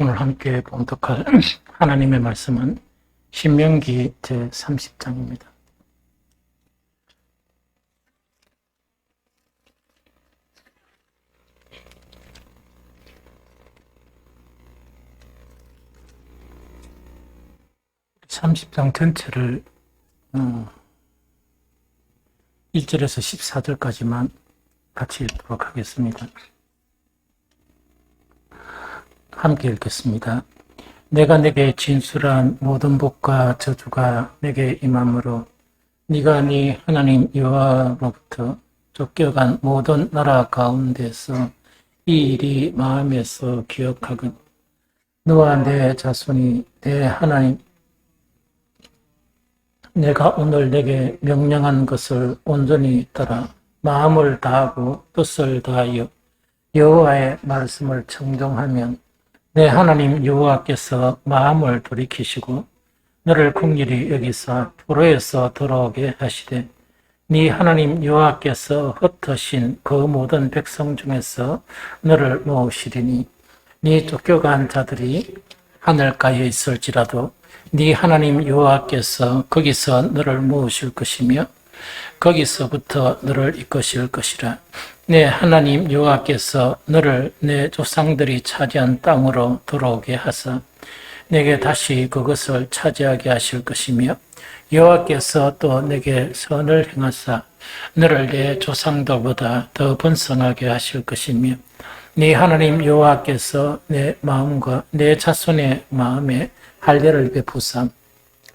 오늘 함께 봉독할 하나님의 말씀은 신명기 제30장입니다. (30장) 전체를 1절에서 14절까지만 같이 읽도록 하겠습니다. 함께 읽겠습니다. 내가 내게 진술한 모든 복과 저주가 내게 임함으로 네가 네 하나님 여호와로부터 쫓겨간 모든 나라 가운데서 이 일이 마음에서 기억하건 너와 내 자손이 내 하나님 내가 오늘 내게 명령한 것을 온전히 따라 마음을 다하고 뜻을 다하여 여호와의 말씀을 청종하면 내 하나님 여호와께서 마음을 돌이키시고 너를 긍휼히 여기사 포로에서 돌아오게 하시되 네 하나님 여호와께서 흩으신 그 모든 백성 중에서 너를 모으시리니 네 쫓겨간 자들이 하늘가에 있을지라도 네 하나님 여호와께서 거기서 너를 모으실 것이며 거기서부터 너를 이끄실 것이라. 내 하나님 여호와께서 너를 내 조상들이 차지한 땅으로 돌아오게 하사 내게 다시 그것을 차지하게 하실 것이며 여호와께서 또 내게 선을 행하사 너를 내 조상들보다 더 번성하게 하실 것이며 네 하나님 여호와께서 내 마음과 내 자손의 마음에 할례를 베푸사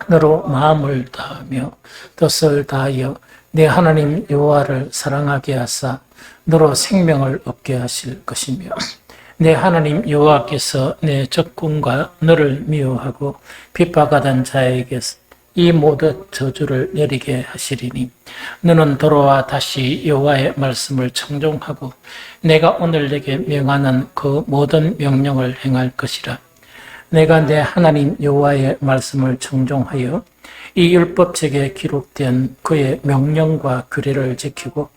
너로 마음을 다하며 뜻을 다하여 내 하나님 여호와를 사랑하게 하사 너로 생명을 얻게 하실 것이며 내 하나님 여호와께서 내 적군과 너를 미워하고 핍박하던 자에게서 이 모든 저주를 내리게 하시리니 너는 돌아와 다시 여호와의 말씀을 청종하고 내가 오늘 내게 명하는 그 모든 명령을 행할 것이라. 내가 내 하나님 여호와의 말씀을 청종하여 이 율법책에 기록된 그의 명령과 규례를 지키고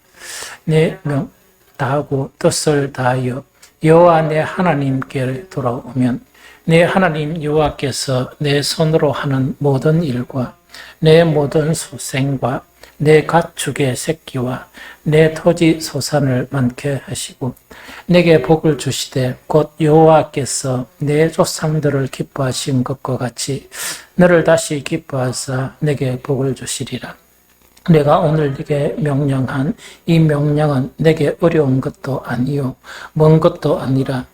내 명 다하고 뜻을 다하여 여호와 내 하나님께 돌아오면 내 하나님 여호와께서 내 손으로 하는 모든 일과 내 모든 수생과 내 가축의 새끼와 내 토지 소산을 많게 하시고 내게 복을 주시되 곧 여호와께서 내 조상들을 기뻐하신 것과 같이 너를 다시 기뻐하사 내게 복을 주시리라. 내가 오늘 네게 명령한 이 명령은 내게 어려운 것도 아니요 먼 것도 아니라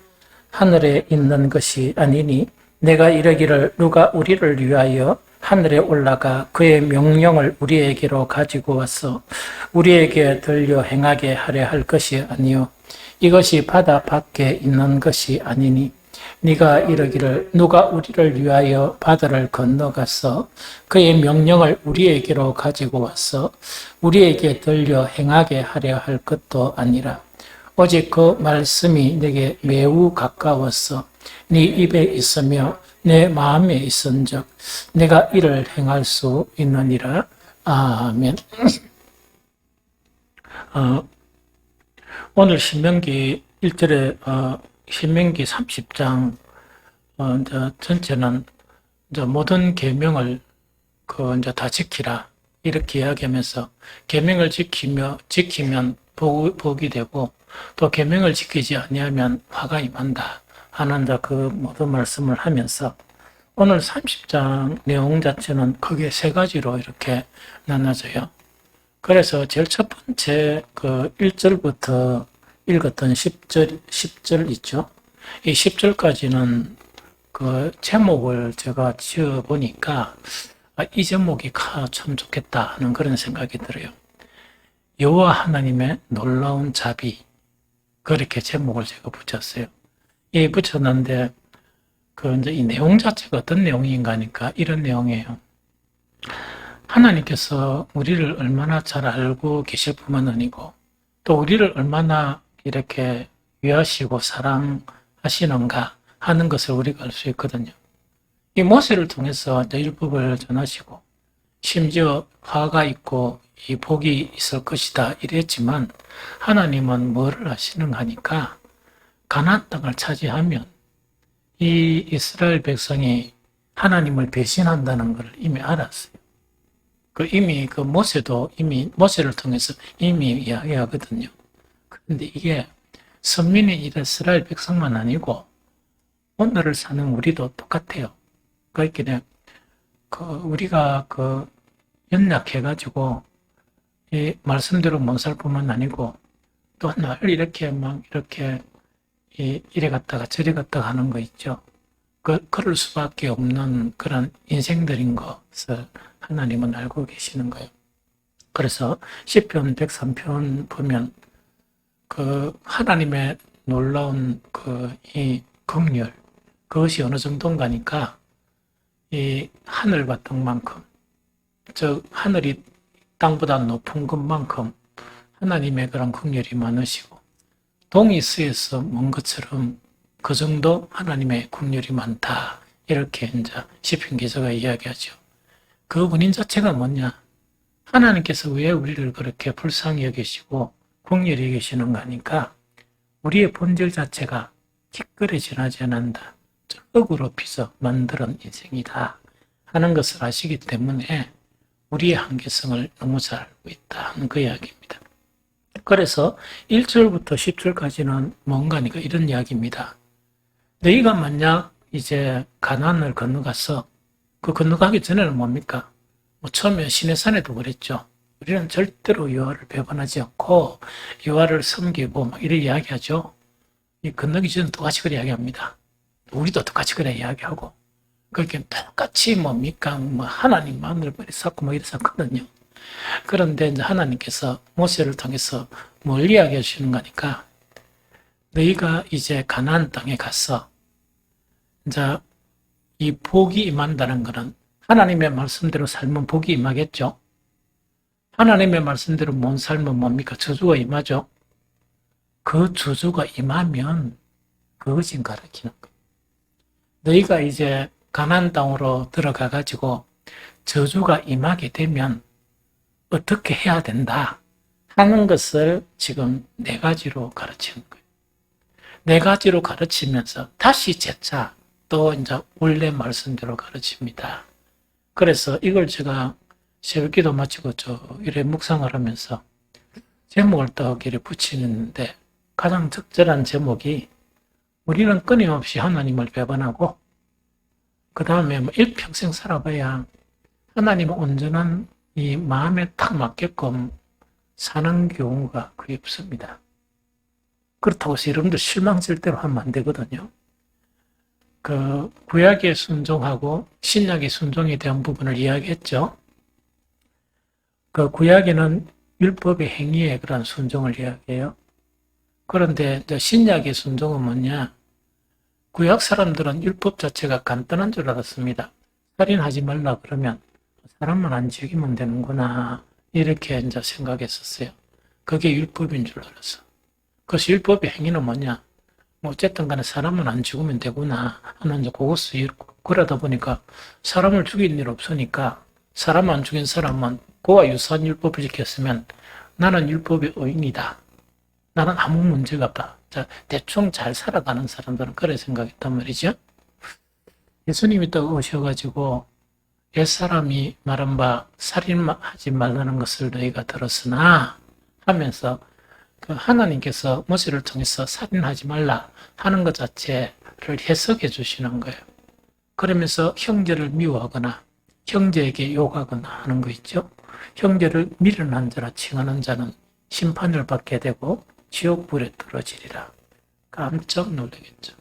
하늘에 있는 것이 아니니 내가 이르기를 누가 우리를 위하여 하늘에 올라가 그의 명령을 우리에게로 가지고 와서 우리에게 들려 행하게 하려 할 것이 아니요 이것이 바다 밖에 있는 것이 아니니 네가 이르기를 누가 우리를 위하여 바다를 건너가서 그의 명령을 우리에게로 가지고 와서 우리에게 들려 행하게 하려 할 것도 아니라 오직 그 말씀이 내게 매우 가까워서 네 입에 있으며 내 마음에 있은즉 내가 이를 행할 수 있느니라. 아멘. 오늘 신명기 1절에 신명기 30장 전체는 모든 계명을 다 지키라 이렇게 이야기하면서 계명을 지키면 복이 되고 또 계명을 지키지 아니하면 화가 임한다 하는 그 모든 말씀을 하면서 오늘 30장 내용 자체는 크게 세 가지로 이렇게 나눠져요. 그래서 제일 첫 번째 1절부터 읽었던 10절 있죠. 이 10절까지는 제목을 제가 지어 보니까 이 제목이 참 좋겠다 하는 그런 생각이 들어요. 여호와 하나님의 놀라운 자비, 그렇게 제목을 제가 붙였어요. 붙였는데 이 내용 자체가 어떤 내용인가 하니까 이런 내용이에요. 하나님께서 우리를 얼마나 잘 알고 계실 뿐만 아니고 또 우리를 얼마나 이렇게 위하시고 사랑하시는가 하는 것을 우리가 알 수 있거든요. 이 모세를 통해서 율법을 전하시고 심지어 화가 있고 이 복이 있을 것이다 이랬지만 하나님은 뭐를 하시는가 하니까 가나안 땅을 차지하면 이 이스라엘 백성이 하나님을 배신한다는 걸 이미 알았어요. 이미 모세도 이미 모세를 통해서 이미 이야기하거든요. 그런데 이게 선민의 이스라엘 백성만 아니고 오늘을 사는 우리도 똑같아요. 그러니까 우리가 연약해가지고 이 말씀대로 못 살 뿐만 아니고 또 늘 이렇게 이래 갔다가 저래 갔다가 하는 거 있죠. 그럴 수밖에 없는 그런 인생들인 것을 하나님은 알고 계시는 거예요. 그래서 시편 103편 보면 하나님의 놀라운 이 긍휼, 그것이 어느 정도인가니까 이 하늘과 땅만큼, 즉 하늘이 땅보다 높은 것만큼 하나님의 그런 긍휼이 많으시고 동이스에서 먼 것처럼 그 정도 하나님의 긍휼이 많다. 이렇게 이제 시편 기자가 이야기하죠. 그 원인 자체가 뭐냐? 하나님께서 왜 우리를 그렇게 불쌍히 여기시고 긍휼히 여기시는가 하니까 우리의 본질 자체가 기꺼이 지나지 않는다. 억으로 빚어 만드는 인생이다 하는 것을 아시기 때문에 우리의 한계성을 너무 잘 알고 있다는 그 이야기입니다. 그래서 1절부터 10절까지는 뭔가니까 이런 이야기입니다. 너희가 만약 이제 가나안을 건너가서 건너가기 전에는 뭡니까? 처음에 시내산에도 그랬죠. 우리는 절대로 여호와를 배반하지 않고 여호와를 섬기고 막 이렇게 이야기하죠. 건너기 전에 똑같이 그래 이야기합니다. 우리도 똑같이 그래 이야기하고 그렇게 똑같이 뭡니까? 하나님만을 쌓고 뭐 이래서 하거든요. 그런데 이제 하나님께서 모세를 통해서 뭘 이야기해 주시는 거니까 너희가 이제 가나안 땅에 가서 이제 이 복이 임한다는 것은 하나님의 말씀대로 살면 복이 임하겠죠. 하나님의 말씀대로 못 살면 뭡니까? 저주가 임하죠. 그 저주가 임하면 그것이 가르치는 거예요. 너희가 이제 가나안 땅으로 들어가 가지고 저주가 임하게 되면 어떻게 해야 된다 하는 것을 지금 4가지로 가르치는 거예요. 4가지로 가르치면서 다시 재차 또 이제 원래 말씀대로 가르칩니다. 그래서 이걸 제가 새벽기도 마치고 이래 묵상을 하면서 제목을 딱 이래 붙이는데 가장 적절한 제목이 우리는 끊임없이 하나님을 배반하고 그 다음에 일평생 살아봐야 하나님의 온전한 이 마음에 딱 맞게끔 사는 경우가 거의 없습니다. 그렇다고 해서 여러분들 실망될 대로 하면 안 되거든요. 구약에 순종하고 신약의 순종에 대한 부분을 이야기했죠. 구약에는 율법의 행위에 그런 순종을 이야기해요. 그런데 신약의 순종은 뭐냐? 구약 사람들은 율법 자체가 간단한 줄 알았습니다. 살인하지 말라 그러면 사람만 안 죽이면 되는구나 이렇게 이제 생각했었어요. 그게 율법인 줄 알았어. 그래서 율법의 행위는 뭐냐? 어쨌든 간에 사람은 안 죽으면 되구나 하는 이제 그것을 읽고 그러다 보니까 사람을 죽일 일 없으니까 사람 안 죽인 사람은 그와 유사한 율법을 지켰으면 나는 율법의 의인이다. 나는 아무 문제가 없다. 자, 대충 잘 살아가는 사람들은 그래 생각했단 말이죠. 예수님이 또 오셔가지고 옛사람이 말한 바 살인하지 말라는 것을 너희가 들었으나 하면서 하나님께서 모세를 통해서 살인하지 말라 하는 것 자체를 해석해 주시는 거예요. 그러면서 형제를 미워하거나 형제에게 욕하거나 하는 거 있죠. 형제를 미련한 자라 칭하는 자는 심판을 받게 되고 지옥불에 떨어지리라. 깜짝 놀라겠죠.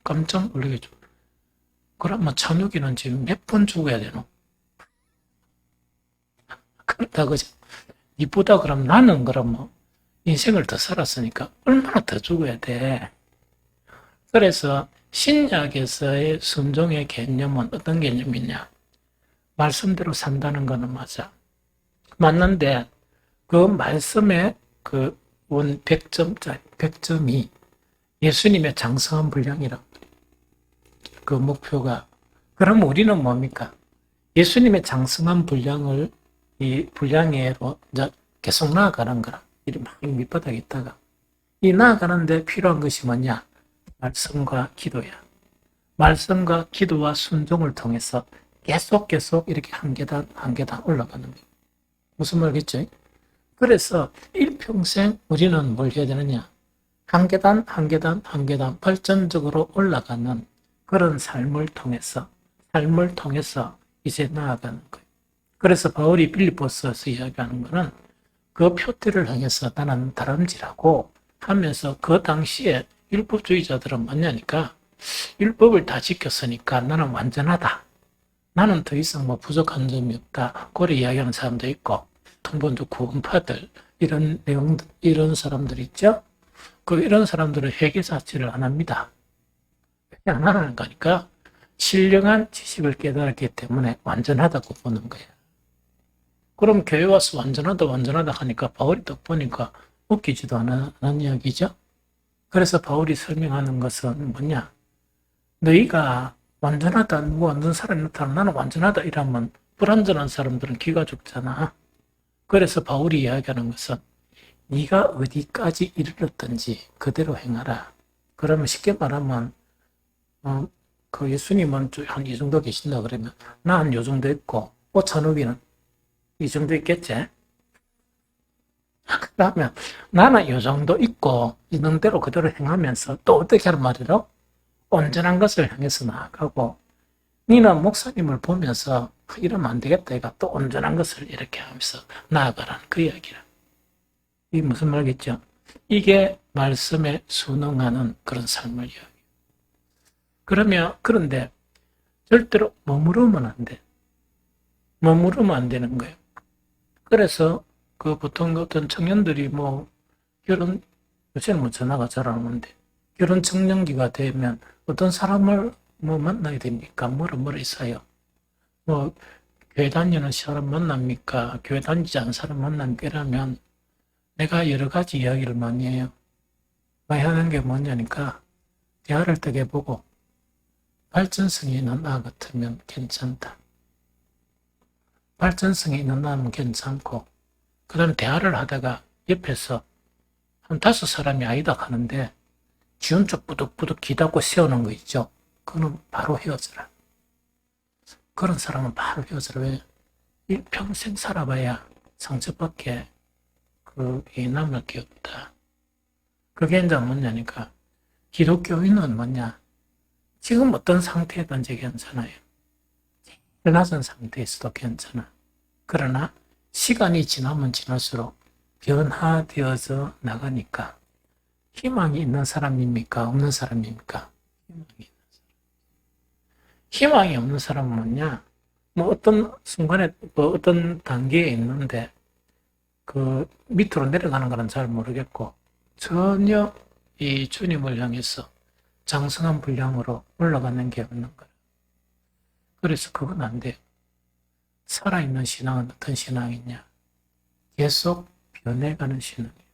깜짝 놀라겠죠. 그러면 찬욱이는 지금 몇 번 죽어야 되노? 그렇다 그죠? 이보다 그럼 나는 그럼 인생을 더 살았으니까 얼마나 더 죽어야 돼? 그래서 신약에서의 순종의 개념은 어떤 개념이냐? 말씀대로 산다는 거는 맞아. 맞는데 그 말씀의 원 100점짜리 100점이 예수님의 장성한 분량이라고 그 목표가. 그럼 우리는 뭡니까? 예수님의 장성한 분량을 이 분량으로 이제 계속 나아가는 거라. 이리 막 밑바닥에 있다가 이 나아가는데 필요한 것이 뭐냐? 말씀과 기도야. 말씀과 기도와 순종을 통해서 계속 이렇게 한 계단 한 계단 올라가는 거예요. 무슨 말겠죠? 그래서 일평생 우리는 뭘 해야 되느냐? 한 계단 한 계단 한 계단 발전적으로 올라가는 그런 삶을 통해서 이제 나아가는 거예요. 그래서 바울이 빌립보서에서 이야기하는 거는 그 표대를 향해서 나는 다람쥐라고 하면서 그 당시에 율법주의자들은 뭐냐니까 율법을 다 지켰으니까 나는 완전하다. 나는 더 이상 뭐 부족한 점이 없다. 그렇게 이야기하는 사람도 있고 통본주 구원파들 이런 내용 이런 사람들 있죠. 이런 사람들은 회개 자체를 안 합니다. 그냥 안 하는 거니까 신령한 지식을 깨달았기 때문에 완전하다고 보는 거예요. 그럼 교회 와서 완전하다 하니까 바울이 딱 보니까 웃기지도 않은 이야기죠. 그래서 바울이 설명하는 것은 뭐냐? 너희가 완전하다, 누구 완전 사람이 나타나 나는 완전하다 이러면 불완전한 사람들은 기가 죽잖아. 그래서 바울이 이야기하는 것은 네가 어디까지 이르렀든지 그대로 행하라. 그러면 쉽게 말하면 그 예수님은 한 이 정도 계신다 그러면 나 한 요 정도 있고 오찬욱이는 이 정도 있겠지? 그러면 나는 요 정도 있고 있는 대로 그대로 행하면서 또 어떻게 하는 말이로? 온전한 것을 향해서 나아가고 니는 목사님을 보면서 이러면 안 되겠다. 얘가 또 온전한 것을 이렇게 하면서 나아가라는 그 이야기라. 이게 무슨 말이겠죠? 이게 말씀에 순응하는 그런 삶을 이야기해요. 그런데 절대로 머무르면 안 돼. 머무르면 안 되는 거예요. 그래서 보통 어떤 청년들이 요새는 전화가 잘 안 오는데 결혼 청년기가 되면 어떤 사람을 만나야 됩니까? 뭐라 있어요. 교회 다니는 사람 만납니까? 교회 다니지 않은 사람 만납니까? 이라면 내가 여러 가지 이야기를 많이 해요. 많이 하는 게 뭐냐니까 대화를 되게 보고 발전성이 있는 나 같으면 괜찮다. 발전성이 있는 나면 괜찮고 그 다음에 대화를 하다가 옆에서 한 5사람이 아니다 하는데 지운 쪽 부득부득 기다고 세우는 거 있죠. 그거는 바로 헤어져라. 그런 사람은 바로 헤어져라. 왜? 일평생 살아봐야 상처밖에 남을 게 없다. 그게 이제 뭐냐니까 기독교인은 뭐냐? 지금 어떤 상태든지 괜찮아요. 제일 낮은 상태에서도 괜찮아. 그러나 시간이 지나면 지날수록 변화되어져 나가니까 희망이 있는 사람입니까? 없는 사람입니까? 희망이 없는 사람은 뭐냐? 어떤 순간에, 어떤 단계에 있는데, 밑으로 내려가는 거는 잘 모르겠고, 전혀 이 주님을 향해서 장성한 분량으로 올라가는 게 없는 거예요. 그래서 그건 안 돼요. 살아있는 신앙은 어떤 신앙이냐? 계속 변해가는 신앙이에요.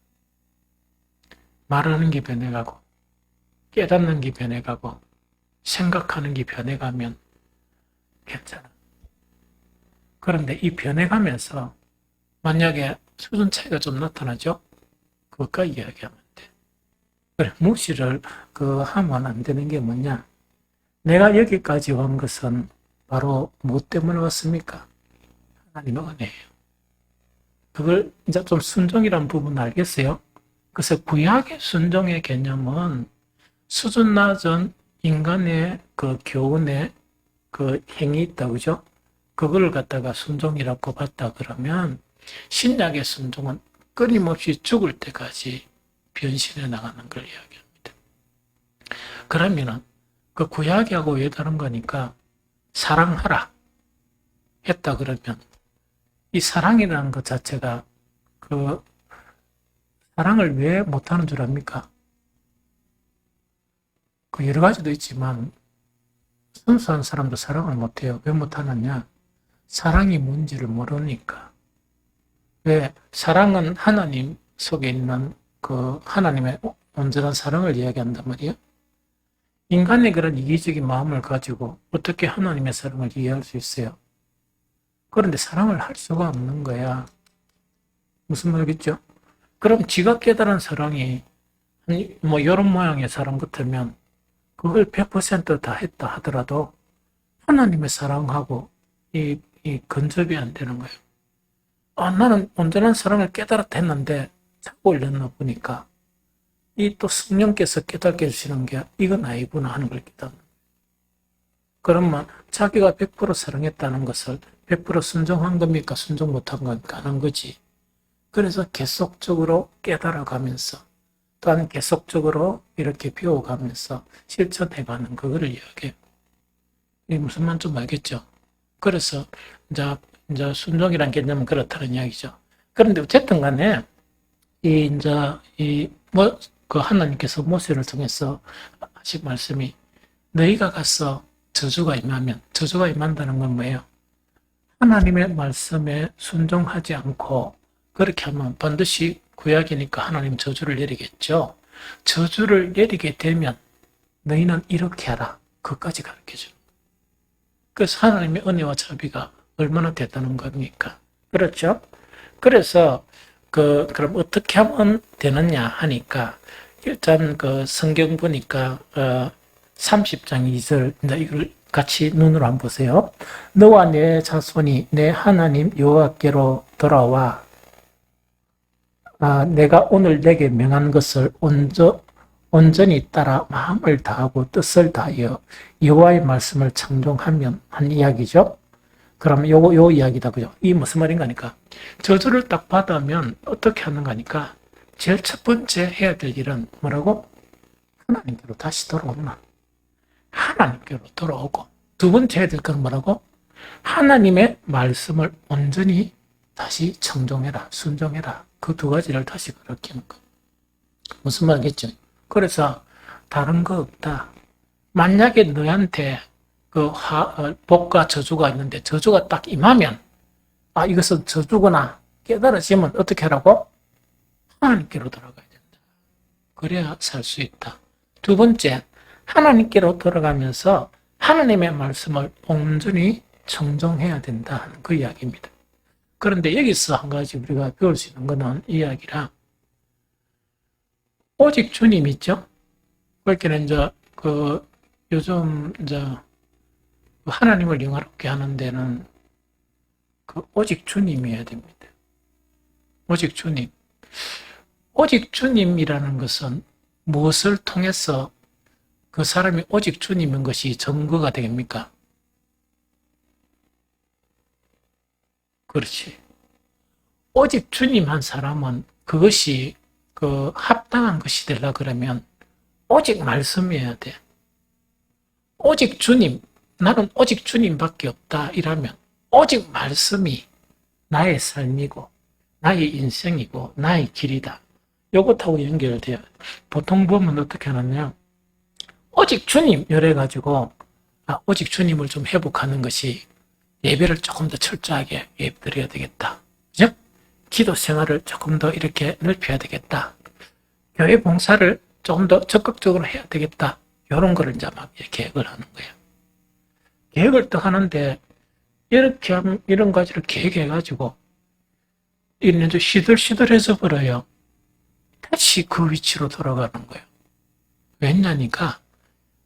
말하는 게 변해가고, 깨닫는 게 변해가고, 생각하는 게 변해가면 괜찮아. 그런데 이 변해가면서 만약에 수준 차이가 좀 나타나죠? 그것과 이야기하면 돼. 그래, 무시를 하면 안 되는 게 뭐냐? 내가 여기까지 온 것은 바로 무엇 때문에 왔습니까? 하나님의 은혜예요. 그걸 이제 좀 순종이라는 부분 알겠어요? 그래서 구약의 순종의 개념은 수준 낮은 인간의 교훈의 행위 있다, 그죠? 그걸 갖다가 순종이라고 봤다 그러면 신약의 순종은 끊임없이 죽을 때까지 변신해 나가는 걸 이야기합니다. 그러면은 구약하고 왜 다른 거니까 사랑하라 했다 그러면 이 사랑이라는 것 자체가 사랑을 왜 못하는 줄 압니까? 여러 가지도 있지만 순수한 사람도 사랑을 못해요. 왜 못하느냐? 사랑이 뭔지를 모르니까. 왜? 사랑은 하나님 속에 있는 하나님의 온전한 사랑을 이야기한단 말이에요. 인간의 그런 이기적인 마음을 가지고 어떻게 하나님의 사랑을 이해할 수 있어요? 그런데 사랑을 할 수가 없는 거야. 무슨 말이겠죠? 그럼 지가 깨달은 사랑이 이런 모양의 사랑 같으면 그걸 100%다 했다 하더라도 하나님의 사랑하고 이 근접이 안 되는 거예요. 나는 온전한 사랑을 깨달았는데 자꾸 올렸나 보니까 이 또 성령께서 깨닫게 해주시는 게 이건 아니구나 하는 걸 깨닫는 거예요. 그러면 자기가 100% 사랑했다는 것을 100% 순종한 겁니까? 순종 못한 겁니까? 안 한 거지. 그래서 계속적으로 깨달아가면서 또한 계속적으로 이렇게 배워가면서 실천해가는 그거를 이야기해요. 이게 무슨 말인지 좀 알겠죠? 그래서 이제 순종이란 개념은 그렇다는 이야기죠. 그런데 어쨌든 간에 그 하나님께서 모세를 통해서 하신 말씀이 너희가 가서 저주가 임한다는 건 뭐예요? 하나님의 말씀에 순종하지 않고 그렇게 하면 반드시 구약이니까 하나님 저주를 내리겠죠. 저주를 내리게 되면 너희는 이렇게 하라. 그것까지 가르쳐줘요. 그래서 하나님의 은혜와 자비가 얼마나 대단한 겁니까? 그렇죠? 그래서 그럼 어떻게 하면 되느냐 하니까 일단 그 성경 보니까 30장 2절 이걸 같이 눈으로 한번 보세요. 너와 내 자손이 내 하나님 여호와께로 돌아와 내가 오늘 내게 명한 것을 온전히 따라 마음을 다하고 뜻을 다하여 여호와의 말씀을 청종하면 한 이야기죠. 그럼 요 이야기다 그죠? 이 무슨 말인가 하니까 저주를 딱 받으면 어떻게 하는가 하니까 제일 첫 번째 해야 될 일은 뭐라고? 하나님께로 다시 돌아오나. 하나님께로 돌아오고 두 번째 해야 될 건 뭐라고? 하나님의 말씀을 온전히 다시 청종해라, 순종해라. 그 두 가지를 다시 가르치는 거. 무슨 말이겠죠? 그래서 다른 거 없다. 만약에 너한테 복과 저주가 있는데 저주가 딱 임하면 이것은 저주구나 깨달아지면 어떻게 하라고? 하나님께로 돌아가야 된다. 그래야 살 수 있다. 두 번째, 하나님께로 돌아가면서 하나님의 말씀을 온전히 청종해야 된다. 그 이야기입니다. 그런데 여기서 한 가지 우리가 배울 수 있는 것은 이 이야기라 오직 주님 있죠? 그렇게는 요즘 하나님을 영화롭게 하는 데는 오직 주님이어야 됩니다. 오직 주님. 오직 주님이라는 것은 무엇을 통해서 그 사람이 오직 주님인 것이 증거가 됩니까? 그렇지. 오직 주님 한 사람은 그것이 합당한 것이 되려 그러면 오직 말씀이어야 돼. 오직 주님, 나는 오직 주님밖에 없다 이라면 오직 말씀이 나의 삶이고 나의 인생이고 나의 길이다. 이것하고 연결돼요. 보통 보면 어떻게 하느냐. 오직 주님 이래가지고 오직 주님을 좀 회복하는 것이 예배를 조금 더 철저하게 예배드려야 되겠다. 그죠? 기도 생활을 조금 더 이렇게 넓혀야 되겠다. 교회 봉사를 조금 더 적극적으로 해야 되겠다. 이런 거를 이제 막 계획을 하는 거예요. 계획을 또 하는데 이렇게 하면 이런 가지를 계획해가지고 이제 시들시들해서 버려요. 다시 그 위치로 돌아가는 거예요. 왜냐니까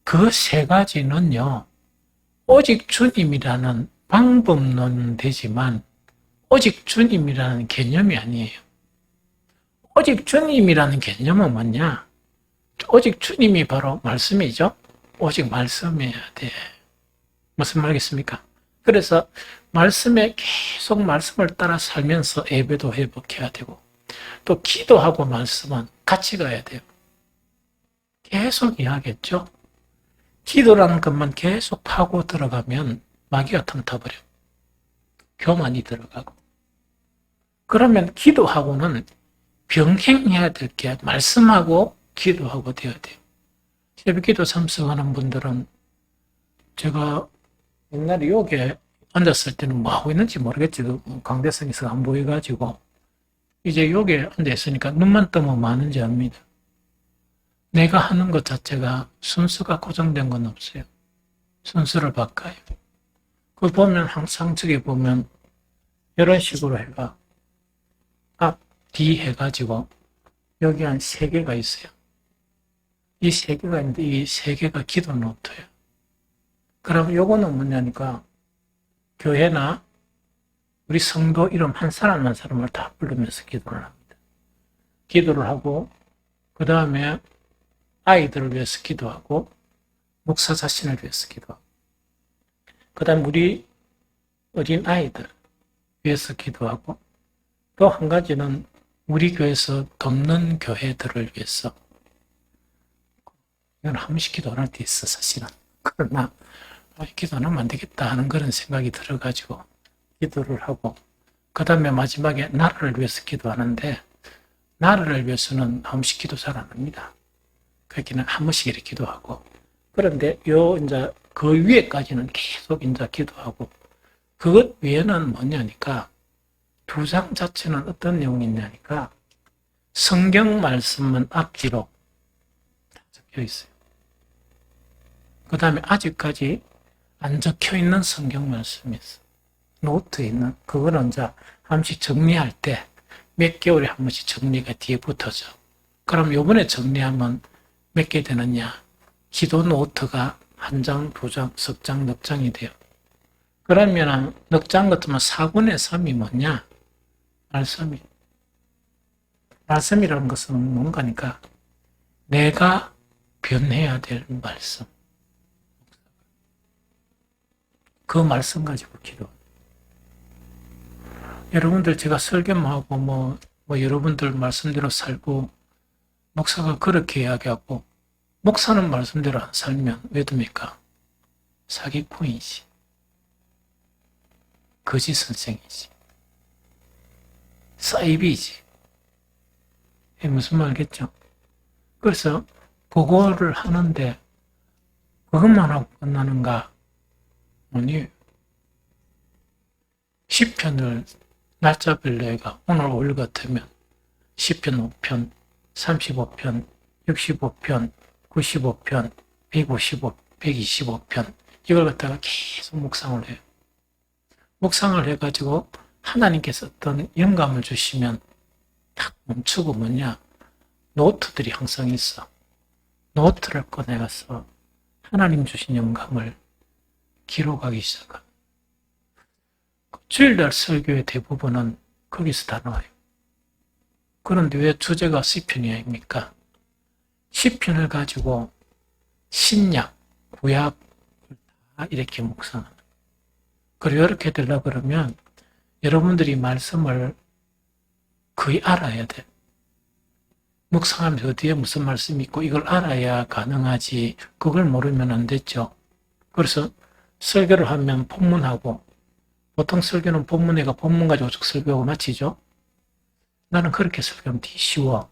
그 세 가지는요. 오직 주님이라는 방법론은 되지만 오직 주님이라는 개념이 아니에요. 오직 주님이라는 개념은 뭐냐? 오직 주님이 바로 말씀이죠. 오직 말씀이어야 돼. 무슨 말이겠습니까? 그래서 계속 말씀을 따라 살면서 예배도 회복해야 되고 또 기도하고 말씀은 같이 가야 돼요. 계속 이야기했죠. 기도라는 것만 계속 파고 들어가면 마귀가 틈타버려. 교만이 들어가고. 그러면 기도하고는 병행해야 될 게 말씀하고 기도하고 되어야 돼요. 새벽기도 참석하는 분들은 제가 옛날에 여기에 앉았을 때는 뭐 하고 있는지 모르겠지. 강대성에서 안 보여가지고 이제 여기에 앉아있으니까 눈만 뜨면 뭐 하는지 압니다. 내가 하는 것 자체가 순서가 고정된 건 없어요. 순서를 바꿔요. 그 보면 항상 저기 보면 이런 식으로 해가 앞, 뒤 해가지고 여기 한 3개가 있어요. 이 세 개가 있는데 이 세 개가 기도 노트예요. 그럼 요거는 뭐냐니까 교회나 우리 성도 이름 한 사람 한 사람을 다 부르면서 기도를 합니다. 기도를 하고 그 다음에 아이들을 위해서 기도하고 목사 자신을 위해서 기도하고 그 다음 우리 어린 아이들 위해서 기도하고 또 한 가지는 우리 교회에서 돕는 교회들을 위해서 이건 한 번씩 기도 안 할 때 있어 사실은. 그러나 기도 안 하면 안 되겠다 하는 그런 생각이 들어가지고 기도를 하고 그 다음에 마지막에 나라를 위해서 기도하는데 나라를 위해서는 한 번씩 기도 잘 안 합니다. 그렇게는 한 번씩 이렇게 기도하고 그런데 이제 그 위에까지는 계속 이제 기도하고 그것 위에는 뭐냐니까 두 장 자체는 어떤 내용이 있냐니까 성경 말씀은 앞뒤로 적혀 있어요. 그 다음에 아직까지 안 적혀 있는 성경 말씀이 있어. 노트에 있는 그거는 이제 한 번씩 정리할 때 몇 개월에 한 번씩 정리가 뒤에 붙어져. 그럼 요번에 정리하면 몇 개 되느냐? 기도 노트가 한 장, 두 장, 석 장, 넉 장이 돼요. 그러면 넉 장 같으면 4분의 3이 뭐냐? 말씀이. 말씀이라는 것은 뭔가니까 내가 변해야 될 말씀. 그 말씀 가지고 기도. 여러분들 제가 설교하고 뭐 여러분들 말씀대로 살고 목사가 그렇게 이야기하고 목사는 말씀대로 안 살면 왜 됩니까? 사기꾼이지. 거짓 선생이지. 사이비지. 이게 무슨 말겠죠? 그래서 그거를 하는데 그것만 하고 끝나는가? 아니, 시편을 날짜별로 해가 오늘 5일 같으면 시편 5편, 35편, 65편, 95편, 155, 125편 이걸 갖다가 계속 묵상을 해요. 묵상을 해가지고 하나님께서 어떤 영감을 주시면 딱 멈추고 뭐냐 노트들이 항상 있어. 노트를 꺼내가서 하나님 주신 영감을 기록하기 시작합니다. 주일날 설교의 대부분은 거기서 다 나와요. 그런데 왜 주제가 시편이 아닙니까? 시편을 가지고 신약, 구약을 다 이렇게 묵상하는. 그리고 이렇게 되려고 그러면 여러분들이 말씀을 거의 알아야 돼. 묵상하면서 어디에 무슨 말씀이 있고 이걸 알아야 가능하지. 그걸 모르면 안 됐죠. 그래서 설교를 하면 본문하고 보통 설교는 본문회가 본문 가지고 쭉 설교하고 마치죠. 나는 그렇게 설교하면 되게 쉬워.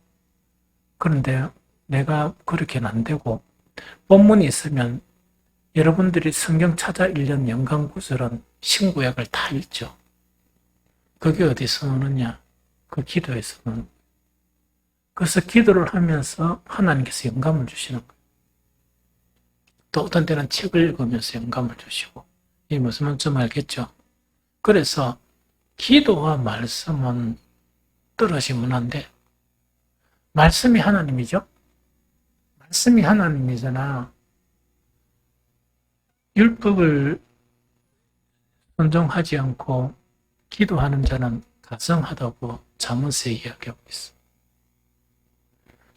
그런데 내가 그렇게는 안 되고 본문이 있으면 여러분들이 성경 찾아 읽는 연강구절은 신구약을 다 읽죠. 그게 어디서 오느냐? 그 기도에서 오는. 그래서 기도를 하면서 하나님께서 영감을 주시는 거예요. 또 어떤 때는 책을 읽으면서 영감을 주시고 이게 무슨 말인지 알겠죠? 그래서 기도와 말씀은 떨어지면 안 돼. 말씀이 하나님이죠? 말씀이 하나님이잖아. 율법을 순종하지 않고 기도하는 자는 가증하다고 잠언에 이야기하고 있어.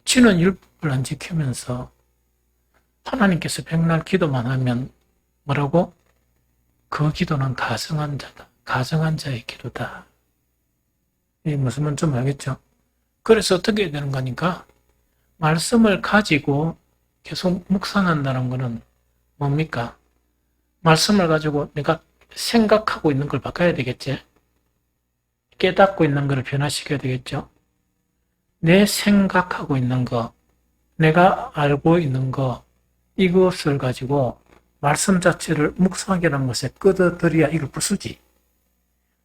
쥐는 율법을 안 지키면서 하나님께서 백날 기도만 하면 뭐라고? 그 기도는 가증한 자다. 가증한 자의 기도다. 이게 무슨 말인지 좀 알겠죠? 그래서 어떻게 해야 되는 거니까 말씀을 가지고 계속 묵상한다는 것은 뭡니까? 말씀을 가지고 내가 생각하고 있는 걸 바꿔야 되겠지? 깨닫고 있는 걸 변화시켜야 되겠죠? 내 생각하고 있는 거, 내가 알고 있는 거, 이것을 가지고 말씀 자체를 묵상하라는 것에 끌어들여야 이걸 부수지.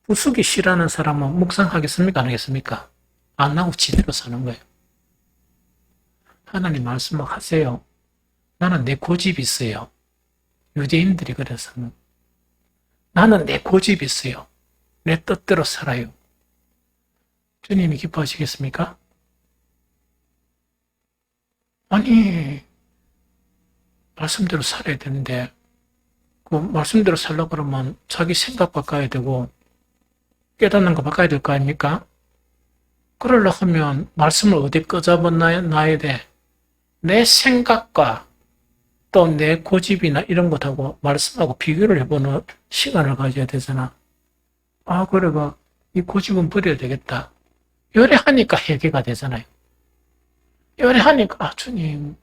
부수기 싫어하는 사람은 묵상하겠습니까? 안 하겠습니까? 안 하고 지대로 사는 거예요. 하나님 말씀을 하세요. 나는 내 고집이 있어요. 유대인들이 그래서는 나는 내 고집이 있어요. 내 뜻대로 살아요. 주님이 기뻐하시겠습니까? 아니, 말씀대로 살아야 되는데 그 말씀대로 살려고 그러면 자기 생각 바꿔야 되고 깨닫는 거 바꿔야 될 거 아닙니까? 그러려고 하면 말씀을 어디 끄잡아 놔야 돼? 내 생각과 또 내 고집이나 이런 것하고 말씀하고 비교를 해보는 시간을 가져야 되잖아. 아, 그래가 이 고집은 버려야 되겠다. 요래하니까 해결가 되잖아요. 요래하니까, 아, 주님,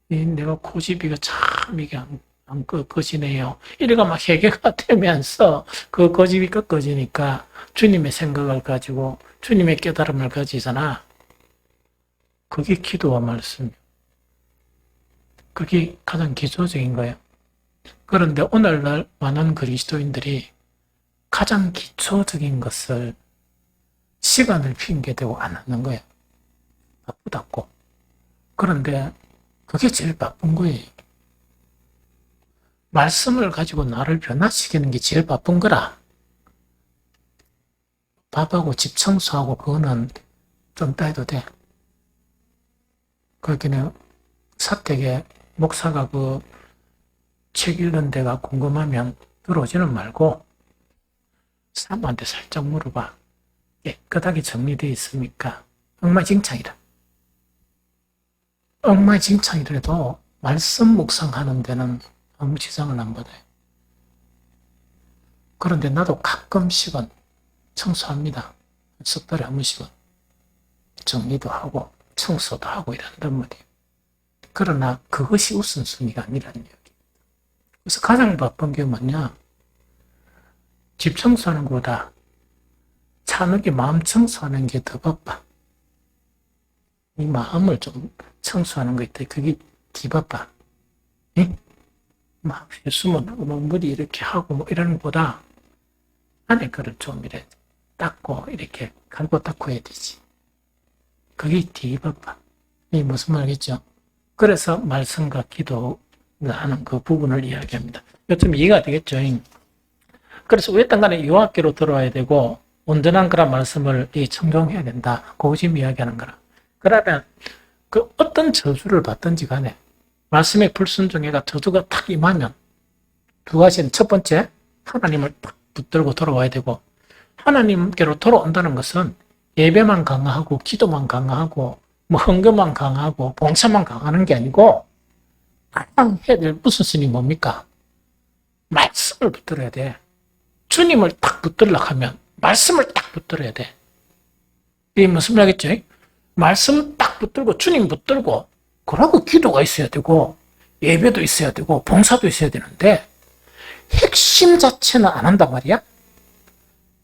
내가 고집이가 참 이게 안 꺾어지네요. 이래가 막 해결가 되면서 그 고집이 꺾어지니까 주님의 생각을 가지고 주님의 깨달음을 가지잖아. 그게 기도와 말씀이에요. 그게 가장 기초적인 거예요. 그런데 오늘날 많은 그리스도인들이 가장 기초적인 것을 시간을 핑계대고 안 하는 거예요. 바쁘다고. 그런데 그게 제일 바쁜 거예요. 말씀을 가지고 나를 변화시키는 게 제일 바쁜 거라. 밥하고 집 청소하고 그거는 좀 따도 돼. 거기는 사택에 목사가 그 책 읽는 데가 궁금하면 들어오지는 말고 사모한테 살짝 물어봐. 깨끗하게 정리되어 있습니까? 엉망진창이라. 엉망진창이라도 말씀 묵상하는 데는 아무 지장을 안 받아요. 그런데 나도 가끔씩은 청소합니다. 석 달에 한 번씩은 정리도 하고 청소도 하고 이런단 말이에요. 그러나 그것이 우선순위가 아니라는 얘기입니다. 그래서 가장 바쁜 게 뭐냐? 집 청소하는 것보다 차누기 마음 청소하는 게 더 바빠. 이 마음을 좀 청소하는 거 있다. 그게 더 바빠. 예? 막 수문하고 뭐 머리 이렇게 하고 뭐 이러는 것보다 안에 거를 좀 이렇게 닦고 이렇게 갈고 닦고 해야 되지. 그게 더 바빠. 이 무슨 말이겠죠? 그래서 말씀과 기도를 하는 그 부분을 이야기합니다. 요즘 이해가 되겠죠? 그래서 어떤 간에 여호와께로 들어와야 되고 온전한 그런 말씀을 청종해야 된다. 그거 지금 이야기하는 거라. 그러면 그 어떤 저주를 받든지 간에 말씀의 불순종해가 저주가 탁 임하면 두 가지는 첫 번째 하나님을 딱 붙들고 돌아와야 되고 하나님께로 돌아온다는 것은 예배만 강화하고 기도만 강화하고 뭐 헌금만 강하고 봉사만 강하는 게 아니고 가장 해야 될 우선순위 뭡니까? 말씀을 붙들어야 돼. 주님을 딱 붙들려고 하면 말씀을 딱 붙들어야 돼. 이게 무슨 말이겠죠? 말씀 딱 붙들고 주님 붙들고 그러고 기도가 있어야 되고 예배도 있어야 되고 봉사도 있어야 되는데 핵심 자체는 안 한단 말이야.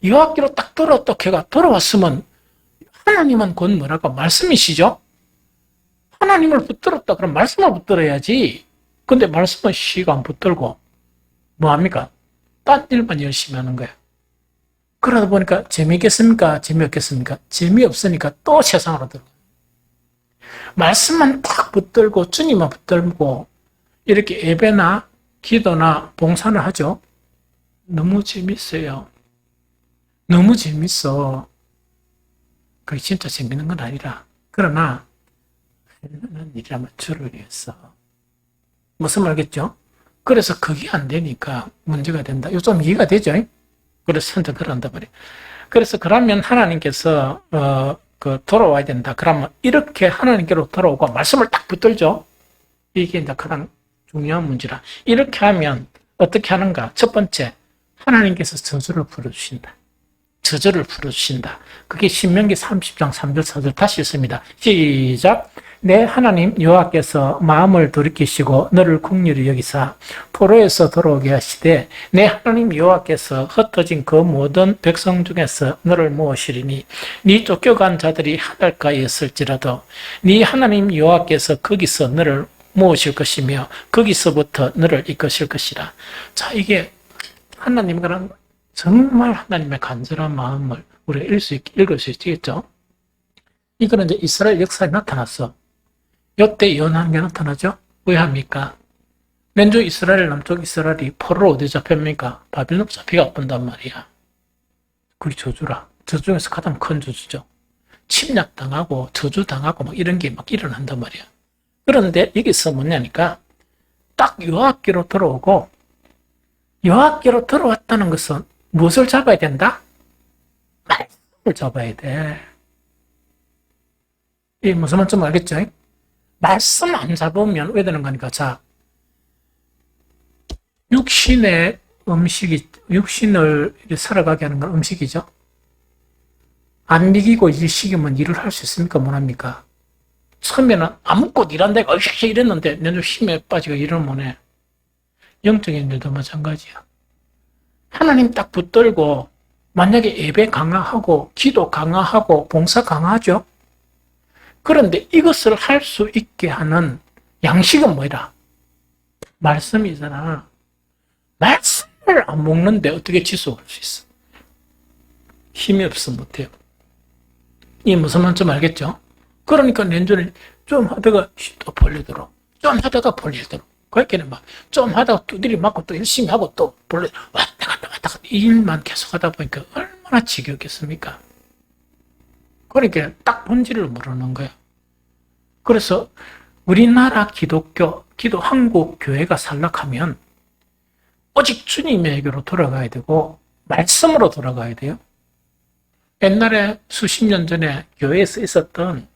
여호와께로 딱 걔가 돌아왔으면 하나님은 곧 뭐랄까 말씀이시죠? 하나님을 붙들었다 그럼 말씀을 붙들어야지. 근데 말씀은 시가 안 붙들고 뭐합니까? 딴 일만 열심히 하는 거야. 그러다 보니까 재미있겠습니까? 재미없겠습니까? 재미없으니까 또 세상으로 들어가. 말씀만 딱 붙들고 주님만 붙들고 이렇게 예배나 기도나 봉사를 하죠. 너무 재밌어요. 너무 재밌어. 그게 진짜 재밌는 건 아니라. 그러나 하는 일이라면 주를 위해서. 무슨 말겠죠? 그래서 그게 안 되니까 문제가 된다. 이거 좀 이해가 되죠? 그래서 선택을 한단 말이에요. 그래서 그러면 하나님께서 돌아와야 된다. 그러면 이렇게 하나님께로 돌아오고 말씀을 딱 붙들죠. 이게 이제 가장 중요한 문제라. 이렇게 하면 어떻게 하는가? 첫 번째, 하나님께서 저주를 풀어주신다. 저주를 풀어주신다. 그게 신명기 30장 3절 4절 다시 읽습니다. 시작. 내 하나님 여호와께서 마음을 돌이키시고 너를 긍휼히 여기사 포로에서 돌아오게 하시되 내 하나님 여호와께서 흩어진 그 모든 백성 중에서 너를 모으시리니 네 쫓겨간 자들이 하늘가에였을지라도 네 하나님 여호와께서 거기서 너를 모으실 것이며 거기서부터 너를 이끄실 것이라. 자, 이게 하나님과는 정말 하나님의 간절한 마음을 우리가 읽을 수 있겠죠? 이거는 이제 이스라엘 역사에 나타났어. 이때 연한 게 나타나죠? 왜 합니까? 맨주 이스라엘, 남쪽 이스라엘이 포로로 어디 잡힙니까? 바빌론 잡히가 본단 말이야. 그게 저주라. 저주 중에서 가장 큰 저주죠. 침략당하고 저주당하고 막 이런 게 막 일어난단 말이야. 그런데 여기서 뭐냐니까 딱 여호와께로 들어오고, 여호와께로 들어왔다는 것은 무엇을 잡아야 된다? 말씀을 잡아야 돼. 이 무슨 말인지 알겠죠? 말씀 안 잡으면 왜 되는 거니까. 자, 육신의 음식이, 육신을 살아가게 하는 건 음식이죠. 안 먹이고 일 시키면 일을 할 수 있습니까? 못 합니까? 처음에는 아무것도 일한다고 으쌰 이랬는데 내가 힘에 빠지고 일을 못 해. 영적인 일도 마찬가지야. 하나님 딱 붙들고 만약에 예배 강화하고 기도 강화하고 봉사 강화하죠. 그런데 이것을 할 수 있게 하는 양식은 뭐라? 말씀이잖아. 말씀을 안 먹는데 어떻게 지속할 수 있어? 힘이 없어 못해요. 이 무슨 말인지 알겠죠? 그러니까 내전에 좀 하다가 또 벌리도록, 좀 하다가 벌리도록. 그렇게는 막 좀 하다가 두드리 맞고 또 열심히 하고 또 벌리 왔다 갔다 이 일만 계속 하다 보니까 얼마나 지겹겠습니까? 그러니까 딱 본질을 모르는 거야. 그래서 우리나라 기독교, 한국 교회가 살락하면 오직 주님에게로 돌아가야 되고 말씀으로 돌아가야 돼요. 옛날에 수십 년 전에 교회에서 있었던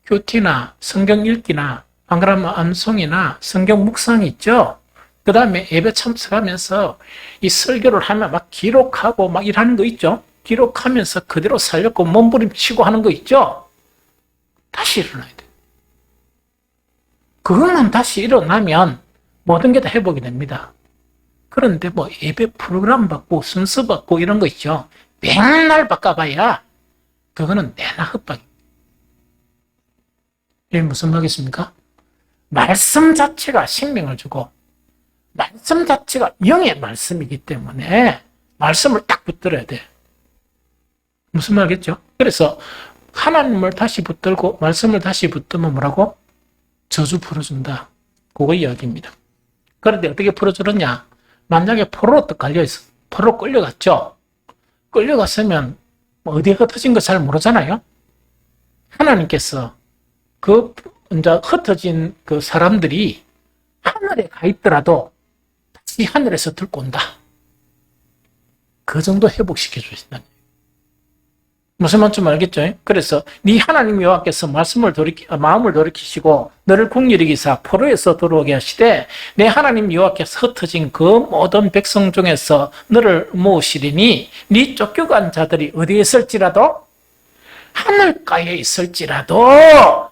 큐티나 성경 읽기나 안 그러면 암송이나 성경 묵상이 있죠. 그 다음에 예배 참석하면서 이 설교를 하면 막 기록하고 막 일하는 거 있죠. 기록하면서 그대로 살렸고 몸부림치고 하는 거 있죠. 다시 일어나야 돼. 그것만 다시 일어나면 모든 게 다 회복이 됩니다. 그런데 뭐 예배 프로그램 받고 순서 받고 이런 거 있죠. 맨날 바꿔봐야 그거는 내나 헛박입니다. 이게 무슨 말이겠습니까? 말씀 자체가 생명을 주고 말씀 자체가 영의 말씀이기 때문에 말씀을 딱 붙들어야 돼. 무슨 말이겠죠? 그래서 하나님을 다시 붙들고 말씀을 다시 붙들면 뭐라고? 저주 풀어준다. 그거 이야기입니다. 그런데 어떻게 풀어주느냐? 만약에 포로로 깔려있어. 포로로 끌려갔죠? 끌려갔으면 어디에 흩어진 거 잘 모르잖아요? 하나님께서 그 이제 흩어진 그 사람들이 하늘에 가 있더라도 다시 하늘에서 들고 온다. 그 정도 회복시켜 주신다. 무슨 말인지 알겠죠? 그래서 네 하나님 여호와께서 마음을 돌이키시고 너를 국률이 여기사 포로에서 들어오게 하시되 내 하나님 여호와께서 흩어진 그 모든 백성 중에서 너를 모으시리니 네 쫓겨간 자들이 어디에 있을지라도 하늘가에 있을지라도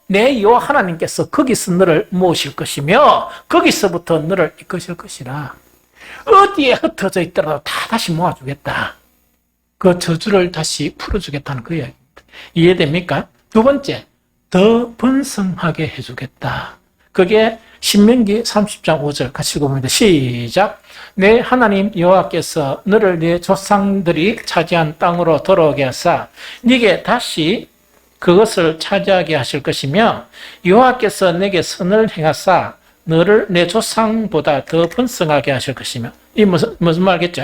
내 여호와 하나님께서 거기서 너를 모으실 것이며 거기서부터 너를 이끄실 것이라. 어디에 흩어져 있더라도 다 다시 모아주겠다. 그 저주를 다시 풀어주겠다는 그 이야기입니다. 이해됩니까? 두 번째, 더 번성하게 해주겠다. 그게 신명기 30장 5절 같이 읽어봅니다. 시작. 내 하나님 여호와께서 너를 네 조상들이 차지한 땅으로 돌아오게 하사 네게 다시 그것을 차지하게 하실 것이며 여호와께서 내게 선을 행하사 너를 내 조상보다 더 번성하게 하실 것이며 이 무슨 말겠죠?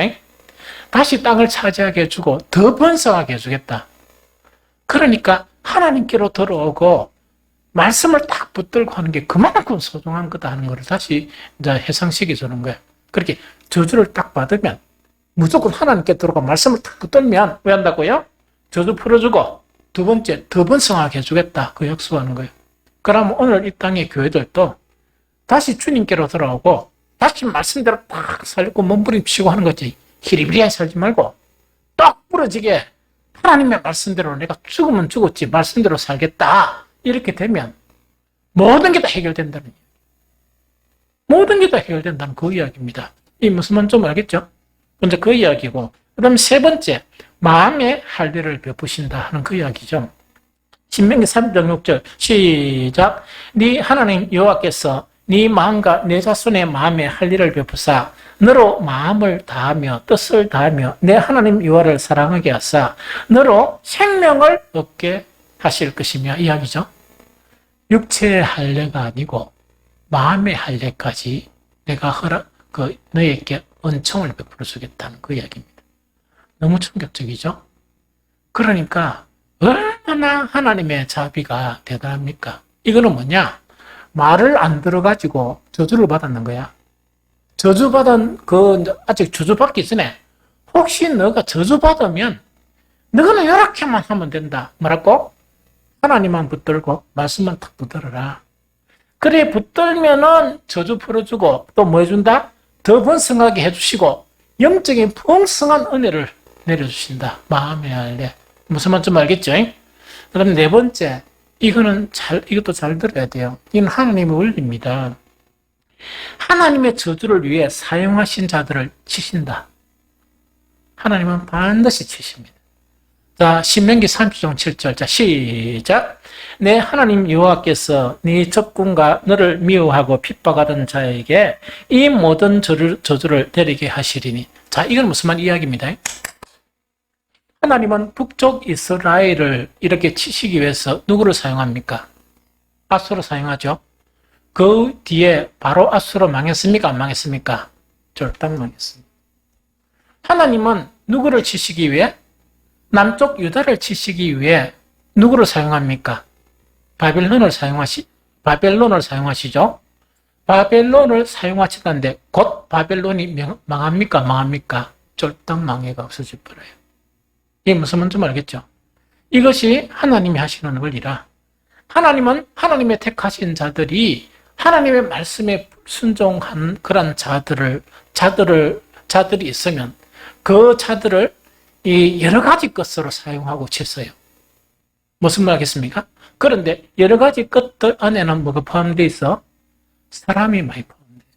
다시 땅을 차지하게 해주고 더 번성하게 해주겠다. 그러니까 하나님께로 돌아오고 말씀을 딱 붙들고 하는 게 그만큼 소중한 거다 하는 것을 다시 이제 해상시켜 주는 거야. 그렇게 저주를 딱 받으면 무조건 하나님께 들어오고 말씀을 딱 붙들면 왜 한다고요? 저주 풀어주고 두 번째 더 번성하게 해주겠다. 그 약속하는 거예요. 그러면 오늘 이 땅의 교회들도 다시 주님께로 돌아오고 다시 말씀대로 딱 살고 몸부림치고 하는 거지. 히리비리하게 살지 말고 딱 부러지게 하나님의 말씀대로 내가 죽으면 죽었지 말씀대로 살겠다. 이렇게 되면 모든 게 다 해결된다는 거예요. 모든 게 다 해결된다는 그 이야기입니다. 이 무슨 말인지 좀 알겠죠? 먼저 그 이야기고 그 다음 세 번째 마음의 할례를 베푸신다 하는 그 이야기죠. 신명기 3장 6절 시작. 네 하나님 여호와께서 네 마음과 내 자손의 마음에 할례를 베푸사 너로 마음을 다하며 뜻을 다하며 내 하나님 여호와를 사랑하게 하사 너로 생명을 얻게 하실 것이며 이야기죠. 육체의 할례가 아니고 마음의 할례까지 내가 너에게 은총을 베풀어 주겠다는 그 이야기입니다. 너무 충격적이죠? 그러니까 얼마나 하나님의 자비가 대단합니까? 이거는 뭐냐? 말을 안 들어가지고 저주를 받았는 거야. 저주받은 아직 저주받기 전에 혹시 너가 저주받으면 너는 이렇게만 하면 된다. 뭐라고? 하나님만 붙들고 말씀만 탁 붙들어라. 그래 붙들면은 저주 풀어주고 또 뭐 해준다? 더 번성하게 해주시고 영적인 풍성한 은혜를 내려주신다. 마음의 알레. 무슨 말인지 알겠죠? 그다음 네 번째, 이것도 잘 들어야 돼요. 이건 하나님의 원리입니다. 하나님의 저주를 위해 사용하신 자들을 치신다. 하나님은 반드시 치십니다. 자, 신명기 30장 7절. 자, 시작. 내 하나님 여호와께서 네 적군과 너를 미워하고 핍박하던 자에게 이 모든 저주를 내리게 하시리니. 자, 이건 무슨 말 이야기입니다. 하나님은 북쪽 이스라엘을 이렇게 치시기 위해서 누구를 사용합니까? 아수를 사용하죠. 그 뒤에 바로 아수로 망했습니까? 안 망했습니까? 절대 망했습니다. 하나님은 누구를 치시기 위해? 남쪽 유다를 치시기 위해 누구를 사용합니까? 바벨론을 사용하시죠. 바벨론을 사용하시던데 곧 바벨론이 망합니까? 망합니까? 절대 망해가 없어질 거예요. 이게 무슨 말인지 알겠죠? 이것이 하나님이 하시는 원리라. 하나님은 하나님의 택하신 자들이 하나님의 말씀에 순종한 그런 자들이 있으면 그 자들을 이 여러 가지 것으로 사용하고 치어요. 무슨 말 하겠습니까? 그런데 여러 가지 것들 안에는 뭐가 포함되어 있어? 사람이 많이 포함돼요.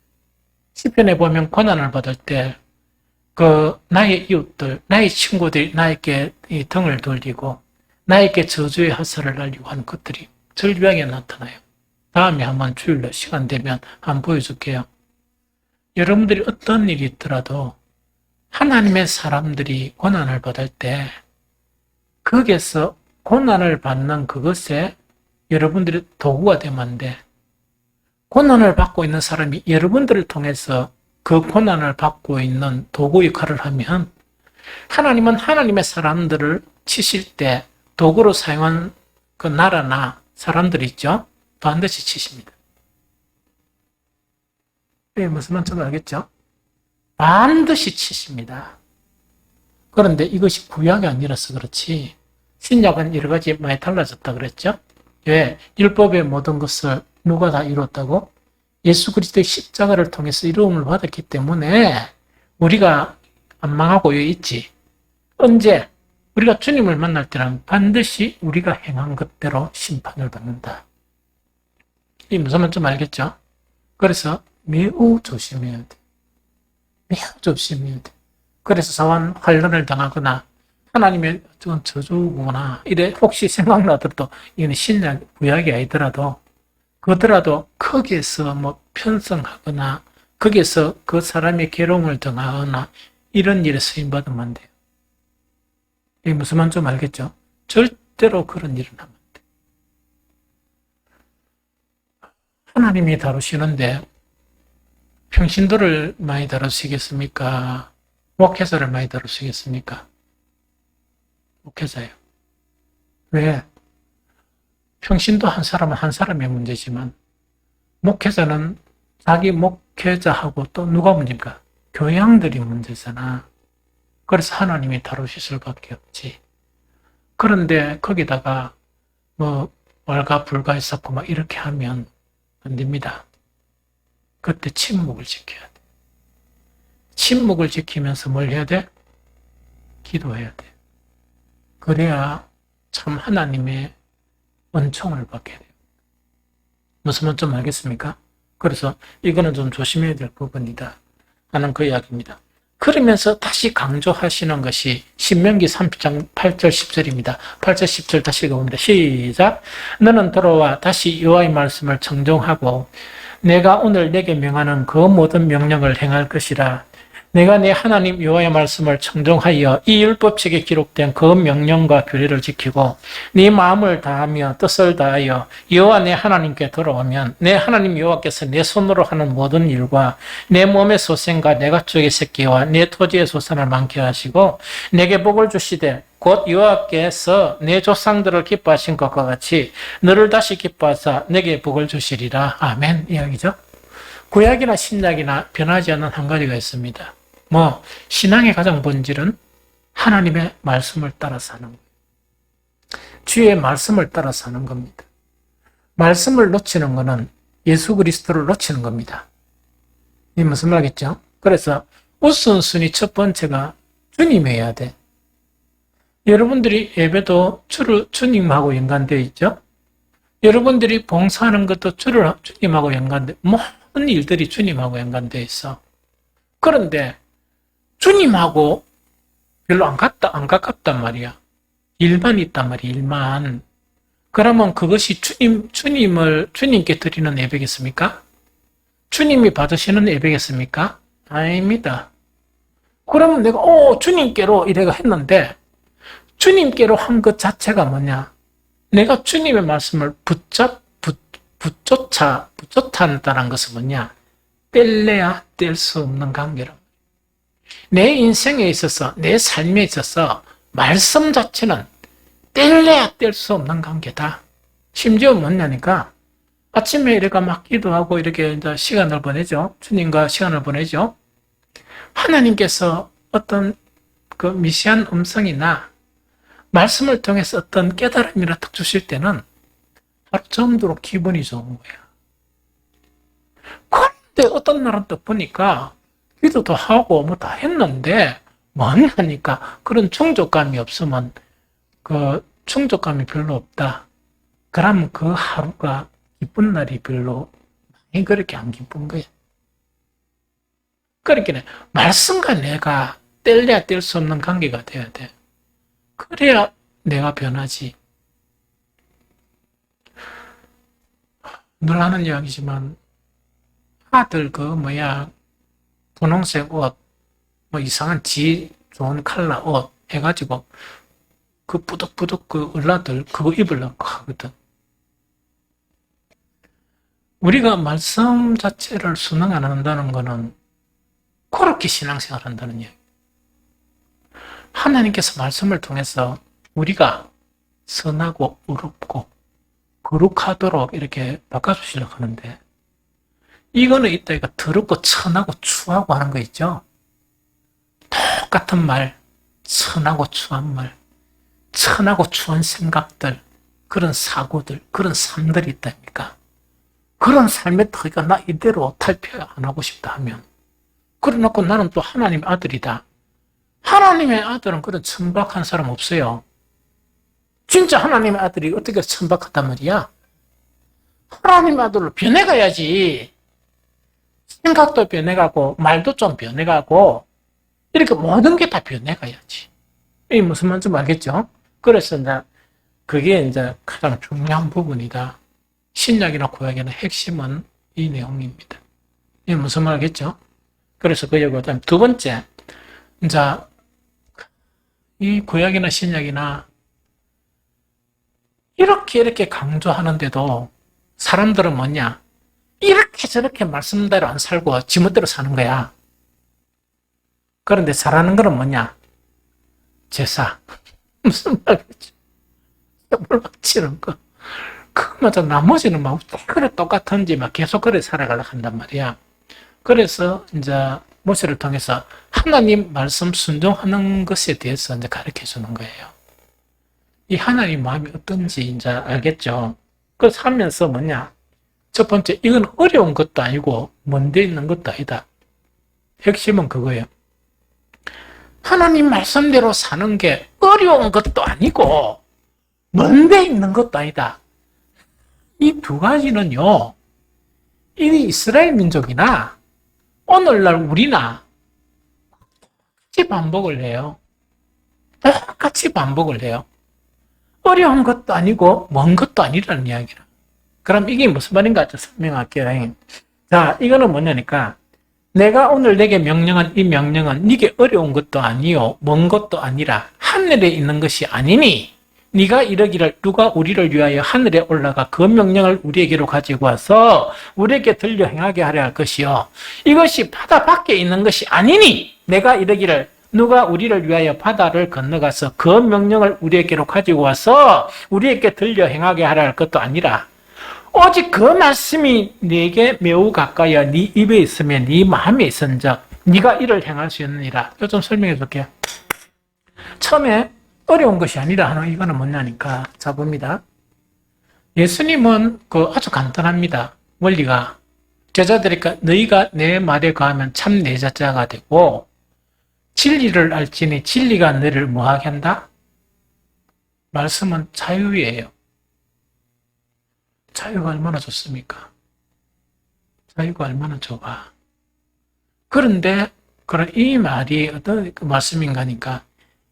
시편에 보면 고난을 받을 때 나의 이웃들, 나의 친구들이 나에게 이 등을 돌리고 나에게 저주의 화살을 날리고 하는 것들이 절묘하게 나타나요. 다음에 한번 주일날 시간 되면 한번 보여줄게요. 여러분들이 어떤 일이 있더라도 하나님의 사람들이 고난을 받을 때 거기에서 고난을 받는 그것에 여러분들이 도구가 되면 안 돼. 고난을 받고 있는 사람이 여러분들을 통해서 그 고난을 받고 있는 도구 역할을 하면 하나님은 하나님의 사람들을 치실 때 도구로 사용한 그 나라나 사람들이 있죠? 반드시 치십니다. 네, 무슨 말인지 알겠죠? 반드시 치십니다. 그런데 이것이 구약이 아니라서 그렇지 신약은 여러 가지 많이 달라졌다 그랬죠? 왜? 율법의 모든 것을 누가 다 이뤘다고? 예수 그리스도의 십자가를 통해서 이루음을 받았기 때문에 우리가 안 망하고 여기 있지. 언제? 우리가 주님을 만날 때는 반드시 우리가 행한 것대로 심판을 받는다. 이 무슨 말인지 알겠죠? 그래서 매우 조심해야 돼. 매우 조심해야 돼. 그래서 사원 환란을 당하거나 하나님의 저주구나 이래 혹시 생각나더라도 이건 신약 구약이 아니더라도 그더라도 거기에서 뭐 편성하거나 거기에서 그 사람의 괴로움을 당하거나 이런 일에 쓰임받으면 안 돼요. 이게 무슨 말인지 알겠죠? 절대로 그런 일은 하면 안 돼요. 하나님이 다루시는데 평신도를 많이 다루시겠습니까? 목회자를 많이 다루시겠습니까? 목회자예요. 왜? 평신도 한 사람은 한 사람의 문제지만 목회자는 자기 목회자하고 또 누가 문제입니까? 교양들이 문제잖아. 그래서 하나님이 다루실 수밖에 없지. 그런데 거기다가 뭐 왈가불가 했었고 막 이렇게 하면 안 됩니다. 그때 침묵을 지켜야 돼. 침묵을 지키면서 뭘 해야 돼? 기도해야 돼. 그래야 참 하나님의 은총을 받게 돼요. 무슨 말 좀 알겠습니까? 그래서 이거는 좀 조심해야 될 부분이다 하는 그 이야기입니다. 그러면서 다시 강조하시는 것이 신명기 30장 8절 10절입니다. 8절 10절 다시 읽어봅니다. 시작. 너는 돌아와 다시 여호와의 말씀을 청종하고 내가 오늘 내게 명하는 그 모든 명령을 행할 것이라. 내가 내 하나님 여호와의 말씀을 청종하여 이 율법책에 기록된 그 명령과 규례를 지키고 네 마음을 다하며 뜻을 다하여 여호와 내 하나님께 돌아오면 내 하나님 여호와께서 내 손으로 하는 모든 일과 내 몸의 소생과 내 가축의 새끼와 내 토지의 소산을 많게 하시고 내게 복을 주시되 곧 여호와께서 내 조상들을 기뻐하신 것과 같이 너를 다시 기뻐하사 내게 복을 주시리라. 아멘 이야기죠. 구약이나 신약이나 변하지 않는 한 가지가 있습니다. 신앙의 가장 본질은 하나님의 말씀을 따라 사는 거예요. 주의 말씀을 따라 사는 겁니다. 말씀을 놓치는 것은 예수 그리스도를 놓치는 겁니다. 이 무슨 말이겠죠? 그래서 우선순위 첫 번째가 주님이어야 돼. 여러분들이 예배도 주님하고 연관되어 있죠? 여러분들이 봉사하는 것도 주님하고 연관되어, 모든 일들이 주님하고 연관되어 있어. 그런데 주님하고 별로 안 가깝단 말이야. 일만 있단 말이야, 일만. 그러면 그것이 주님께 드리는 예배겠습니까? 주님이 받으시는 예배겠습니까? 아닙니다. 그러면 내가, 주님께로 이래가 했는데, 주님께로 한 것 자체가 뭐냐? 내가 주님의 말씀을 붙잡는다는 것은 뭐냐? 뗄래야 뗄 수 없는 관계라. 내 인생에 있어서, 내 삶에 있어서 말씀 자체는 뗄래야 뗄 수 없는 관계다. 심지어 뭐냐니까 아침에 이렇게 막 기도하고 이렇게 이제 시간을 보내죠. 주님과 시간을 보내죠. 하나님께서 어떤 그 미시한 음성이나 말씀을 통해서 어떤 깨달음이라 딱 주실 때는 하루 정도로 기분이 좋은 거야. 그런데 어떤 날은 또 보니까 기도도 하고 뭐 다 했는데 뭐냐니까 그런 충족감이 없으면 그 충족감이 별로 없다. 그럼 그 하루가 기쁜 날이 별로 많이 그렇게 안 기쁜 거야. 그러니까 말씀과 내가 뗄래야 뗄 수 없는 관계가 돼야 돼. 그래야 내가 변하지. 늘 하는 이야기지만 아들 분홍색 옷, 이상한 좋은 컬러 옷 해가지고 그 뿌득뿌득 그 을라들 그거 입으려고 하거든. 우리가 말씀 자체를 순응 안 한다는 거는 그렇게 신앙생활 한다는 얘기. 하나님께서 말씀을 통해서 우리가 선하고 의롭고 거룩하도록 이렇게 바꿔주시려고 하는데 이거는 이따가 더럽고 천하고 추하고 하는 거 있죠. 똑같은 말, 천하고 추한 말, 천하고 추한 생각들, 그런 사고들, 그런 삶들이 있다니까. 그런 삶의 터가 나 이대로 탈피 안 하고 싶다 하면 그래놓고 나는 또 하나님의 아들이다. 하나님의 아들은 그런 천박한 사람 없어요. 진짜 하나님의 아들이 어떻게 천박하단 말이야? 하나님의 아들로 변해가야지. 생각도 변해가고 말도 좀 변해가고 이렇게 모든 게 다 변해가야지. 이게 무슨 말인지 알겠죠? 그래서 그게 가장 중요한 부분이다. 신약이나 구약이나 핵심은 이 내용입니다. 이게 무슨 말 알겠죠? 그래서 그다음 두 번째, 이 구약이나 신약이나 이렇게 강조하는데도 사람들은 뭐냐? 이렇게 저렇게 말씀대로 안 살고 지멋대로 사는 거야. 그런데 잘하는 거는 뭐냐? 제사. 무슨 말이지? 뭘 바치는 거. 그거마저 나머지는 그래 똑같은지 계속 그래 살아가려고 한단 말이야. 그래서 모세를 통해서 하나님 말씀 순종하는 것에 대해서 가르쳐 주는 거예요. 이 하나님 마음이 어떤지 알겠죠? 그래서 하면서 뭐냐? 첫 번째, 이건 어려운 것도 아니고 먼데 있는 것도 아니다. 핵심은 그거예요. 하나님 말씀대로 사는 게 어려운 것도 아니고 먼데 있는 것도 아니다. 이 두 가지는요, 이 이스라엘 민족이나 오늘날 우리나 똑같이 반복을 해요. 똑같이 반복을 해요. 어려운 것도 아니고 먼 것도 아니라는 이야기라. 그럼 이게 무슨 말인가 설명할게요. 자, 이거는 뭐냐니까 내가 오늘 내게 명령한 이 명령은 네게 어려운 것도 아니요 먼 것도 아니라 하늘에 있는 것이 아니니 네가 이러기를 누가 우리를 위하여 하늘에 올라가 그 명령을 우리에게로 가지고 와서 우리에게 들려 행하게 하려 할 것이요 이것이 바다 밖에 있는 것이 아니니 내가 이러기를 누가 우리를 위하여 바다를 건너가서 그 명령을 우리에게로 가지고 와서 우리에게 들려 행하게 하려 할 것도 아니라 오직 그 말씀이 네게 매우 가까이야 네 입에 있으면 네 마음에 있은즉 네가 이를 행할 수 있느니라. 이거 좀 설명해 볼게요. 처음에 어려운 것이 아니라 하는 이거는 뭐냐니까. 자, 봅니다. 예수님은 아주 간단합니다. 원리가. 제자들이니까 너희가 내 말에 거하면 참 내 자자가 되고 진리를 알지니 진리가 너를 뭐하게 한다? 말씀은 자유예요. 자유가 얼마나 좋습니까? 자유가 얼마나 좋아. 그런데 이 말이 어떤 말씀인가니까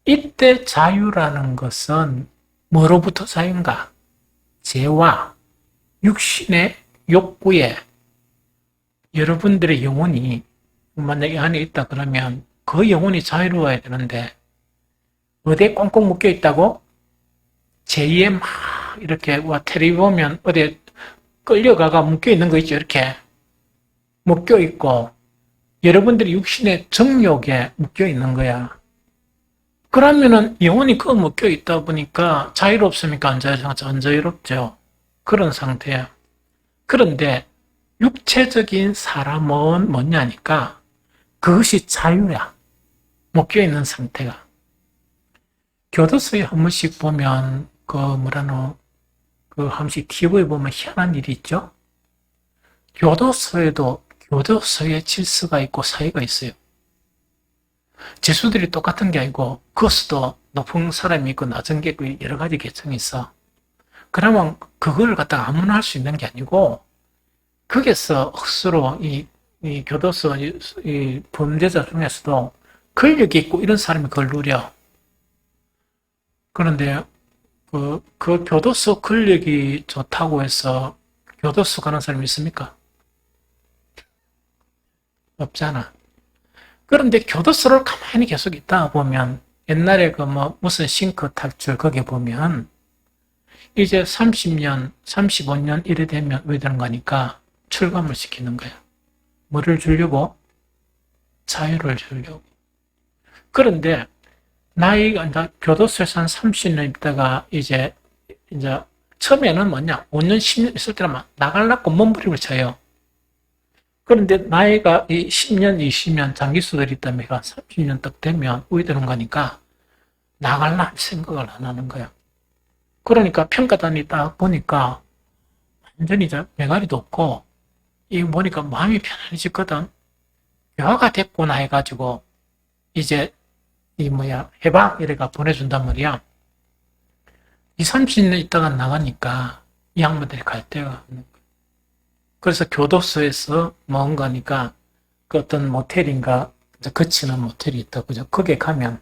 이때 자유라는 것은 뭐로부터 자유인가? 죄와 육신의 욕구에 여러분들의 영혼이 만약에 안에 있다 그러면 그 영혼이 자유로워야 되는데 어디에 꽁꽁 묶여 있다고? 죄에 막 이렇게 텔레비 보면 어디에 끌려가가 묶여 있는 거 있죠. 이렇게 묶여 있고 여러분들이 육신의 정욕에 묶여 있는 거야. 그러면은 영혼이 묶여 있다 보니까 자유롭습니까? 안 자유롭죠. 그런 상태야. 그런데 육체적인 사람은 뭐냐니까 그것이 자유야. 묶여 있는 상태가. 교도소에 한 번씩 보면 한 번씩 TV에 보면 희한한 일이 있죠. 교도소에도 교도소의 질서가 있고 사회가 있어요. 죄수들이 똑같은 게 아니고 그것도 높은 사람이 있고 낮은 게 있고 여러 가지 계층이 있어. 그러면 그걸 갖다가 아무나 할 수 있는 게 아니고 거기서 억수로 이 교도소 이 범죄자 중에서도 권력이 있고 이런 사람이 그걸 누려. 그런데 그 교도소 권력이 좋다고 해서 교도소 가는 사람이 있습니까? 없잖아. 그런데 교도소를 가만히 계속 있다 보면 옛날에 무슨 싱크 탈출 거기 보면 이제 30년, 35년 이래 되면 왜 되는 거니까 출감을 시키는 거야. 뭐를 주려고? 자유를 주려고. 그런데 나이가 교도소에서 한 30년 있다가 이제 처음에는 5년, 10년 있을 때는 나가려고 몸부림을 쳐요. 그런데 나이가 10년, 20년 장기수들이 있다면 30년 딱 되면 우이되는 거니까 나갈라 생각을 안 하는 거야. 그러니까 평가단이 딱 보니까 완전히 매가리도 없고 보니까 마음이 편안해졌거든. 교화가 됐구나 해가지고 이제 해방 이래가 보내준단 말이야. 30년 있다가 나가니까 이 양반들이 갈 데가 없는 거야. 그래서 교도소에서 뭔가니까 그 어떤 모텔인가 거치는 모텔이 있다. 그죠? 거기에 가면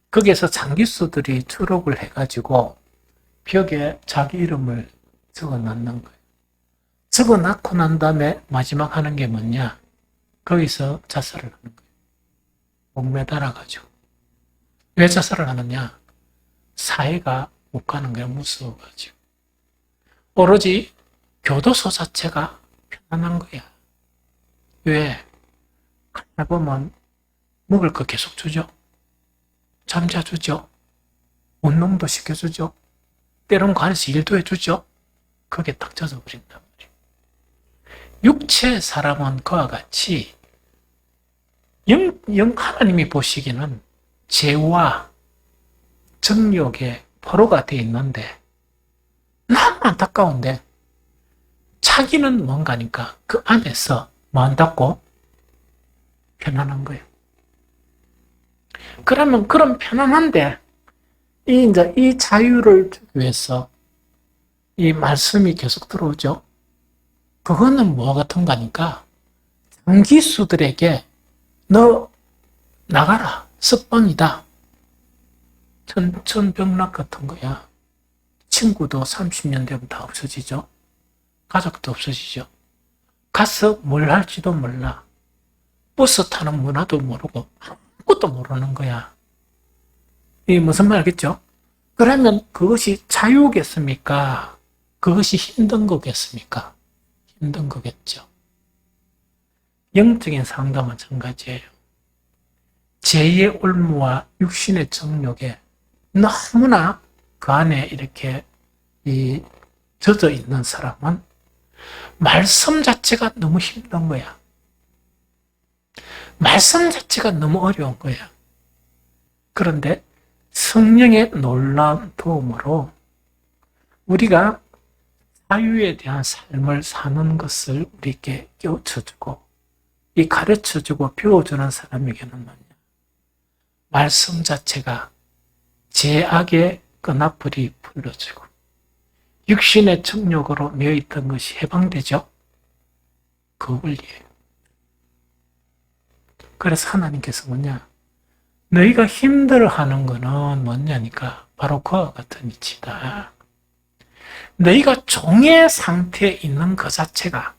거기에서 장기수들이 추록을 해가지고 벽에 자기 이름을 적어 놨는 거예요. 적어 놓고 난 다음에 마지막 하는 게 뭐냐? 거기서 자살을 하는 거예요. 목 매달아가지고. 왜 자살을 하느냐? 사회가 못 가는 거야, 무서워가지고. 오로지 교도소 자체가 편안한 거야. 왜? 가다 보면 먹을 거 계속 주죠. 잠자주죠. 운동도 시켜주죠. 때론 관에서 일도 해주죠. 그게 딱 젖어버린단 말이에요. 육체 사람은 그와 같이 하나님이 보시기는 죄와 정욕의 포로가 되어 있는데 너무 안타까운데 자기는 뭔가니까 그 안에서 뭐 한다고? 편안한 거예요. 그러면 그런 편안한데 이 자유를 주기 위해서 이 말씀이 계속 들어오죠. 그거는 뭐와 같은 거니까 장기수들에게 너 나가라. 석방이다. 천병락 같은 거야. 친구도 30년 되면 다 없어지죠. 가족도 없어지죠. 가서 뭘 할지도 몰라. 버스 타는 문화도 모르고 아무것도 모르는 거야. 이 무슨 말 알겠죠? 그러면 그것이 자유겠습니까? 그것이 힘든 거겠습니까? 힘든 거겠죠. 영적인 상도 마찬가지예요. 죄의 올무와 육신의 정욕에 너무나 그 안에 이렇게 젖어 있는 사람은 말씀 자체가 너무 힘든 거야. 말씀 자체가 너무 어려운 거야. 그런데 성령의 놀라운 도움으로 우리가 자유에 대한 삶을 사는 것을 우리에게 깨우쳐주고 이 가르쳐주고 배워주는 사람에게는 뭐냐? 말씀 자체가 죄악의 끈앞불이 풀려지고 육신의 정욕으로 매여있던 것이 해방되죠. 그 원리예요. 그래서 하나님께서 뭐냐? 너희가 힘들어하는 거는 뭐냐니까 바로 그와 같은 이치다. 너희가 종의 상태에 있는 그 자체가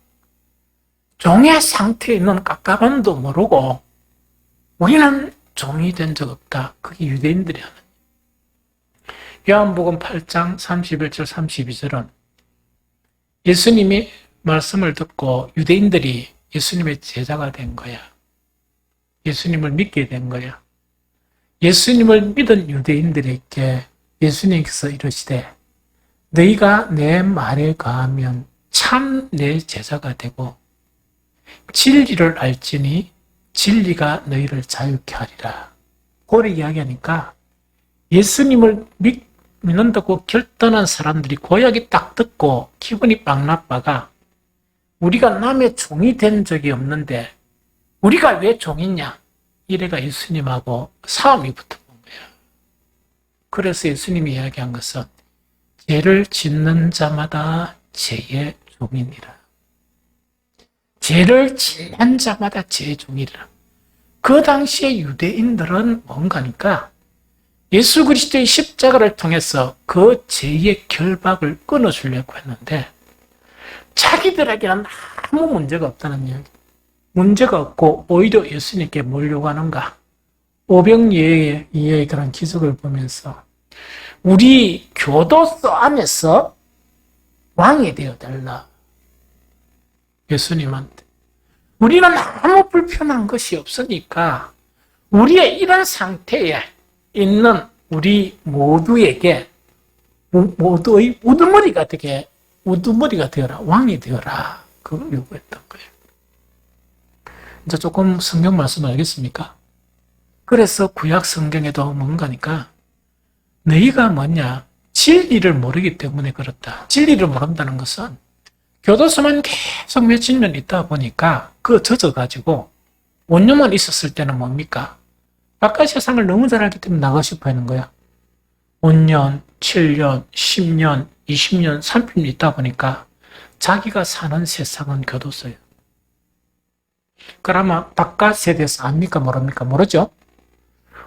종의 상태에 있는 깝깝함도 모르고 우리는 종이 된 적 없다. 그게 유대인들이 하는. 요한복음 8장 31절 32절은 예수님이 말씀을 듣고 유대인들이 예수님의 제자가 된 거야. 예수님을 믿게 된 거야. 예수님을 믿은 유대인들에게 예수님께서 이르시되 너희가 내 말에 거하면 참 내 제자가 되고 진리를 알지니 진리가 너희를 자유케 하리라. 그렇게 이야기하니까 예수님을 믿는다고 결단한 사람들이 그 이야기 딱 듣고 기분이 빵 나빠가 우리가 남의 종이 된 적이 없는데 우리가 왜 종이냐? 이래가 예수님하고 싸움이 붙어본 거야. 그래서 예수님이 이야기한 것은 죄를 짓는 자마다 죄의 종이니라. 죄를 짓는 자마다 죄의 종이라. 그 당시에 유대인들은 뭔가니까 예수 그리스도의 십자가를 통해서 그 죄의 결박을 끊어주려고 했는데 자기들에게는 아무 문제가 없다는 이야기. 문제가 없고 오히려 예수님께 몰려고 하는가. 오병이어의 그런 기적을 보면서 우리 교도소 안에서 왕이 되어달라. 예수님한테. 우리는 아무 불편한 것이 없으니까 우리의 이런 상태에 있는 우리 모두에게 모두의 우두머리가 되어라. 왕이 되어라. 그걸 요구했던 거예요. 이제 조금 성경 말씀 알겠습니까? 그래서 구약 성경에도 뭔가니까 너희가 뭐냐? 진리를 모르기 때문에 그렇다. 진리를 모른다는 것은 교도소만 계속 며칠 년 있다 보니까 그거 젖어가지고 원료만 있었을 때는 뭡니까? 바깥 세상을 너무 잘 알기 때문에 나가고 싶어 하는 거야. 5년, 7년, 10년, 20년, 30년 있다 보니까 자기가 사는 세상은 교도소예요. 그러면 바깥에 대해서 압니까? 모릅니까? 모르죠?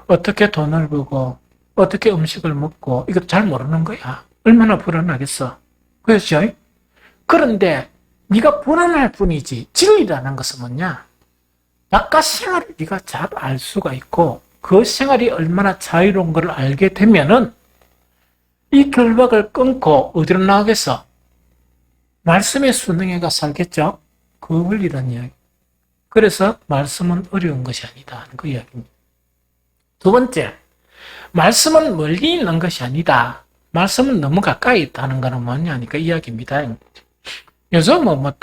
어떻게 돈을 벌고 어떻게 음식을 먹고 이것도 잘 모르는 거야. 얼마나 불안하겠어. 그렇죠? 그런데 네가 불안할 뿐이지 진리라는 것은 뭐냐? 바깥 생활을 네가 잘 알 수가 있고 그 생활이 얼마나 자유로운 걸 알게 되면은 이 결박을 끊고 어디로 나가겠어? 말씀의 순응해가 살겠죠? 그 원리란 이야기. 그래서 말씀은 어려운 것이 아니다 하는 그 이야기입니다. 두 번째, 말씀은 멀리 있는 것이 아니다. 말씀은 너무 가까이 있다는 것은 뭐냐니까 이야기입니다. 요즘은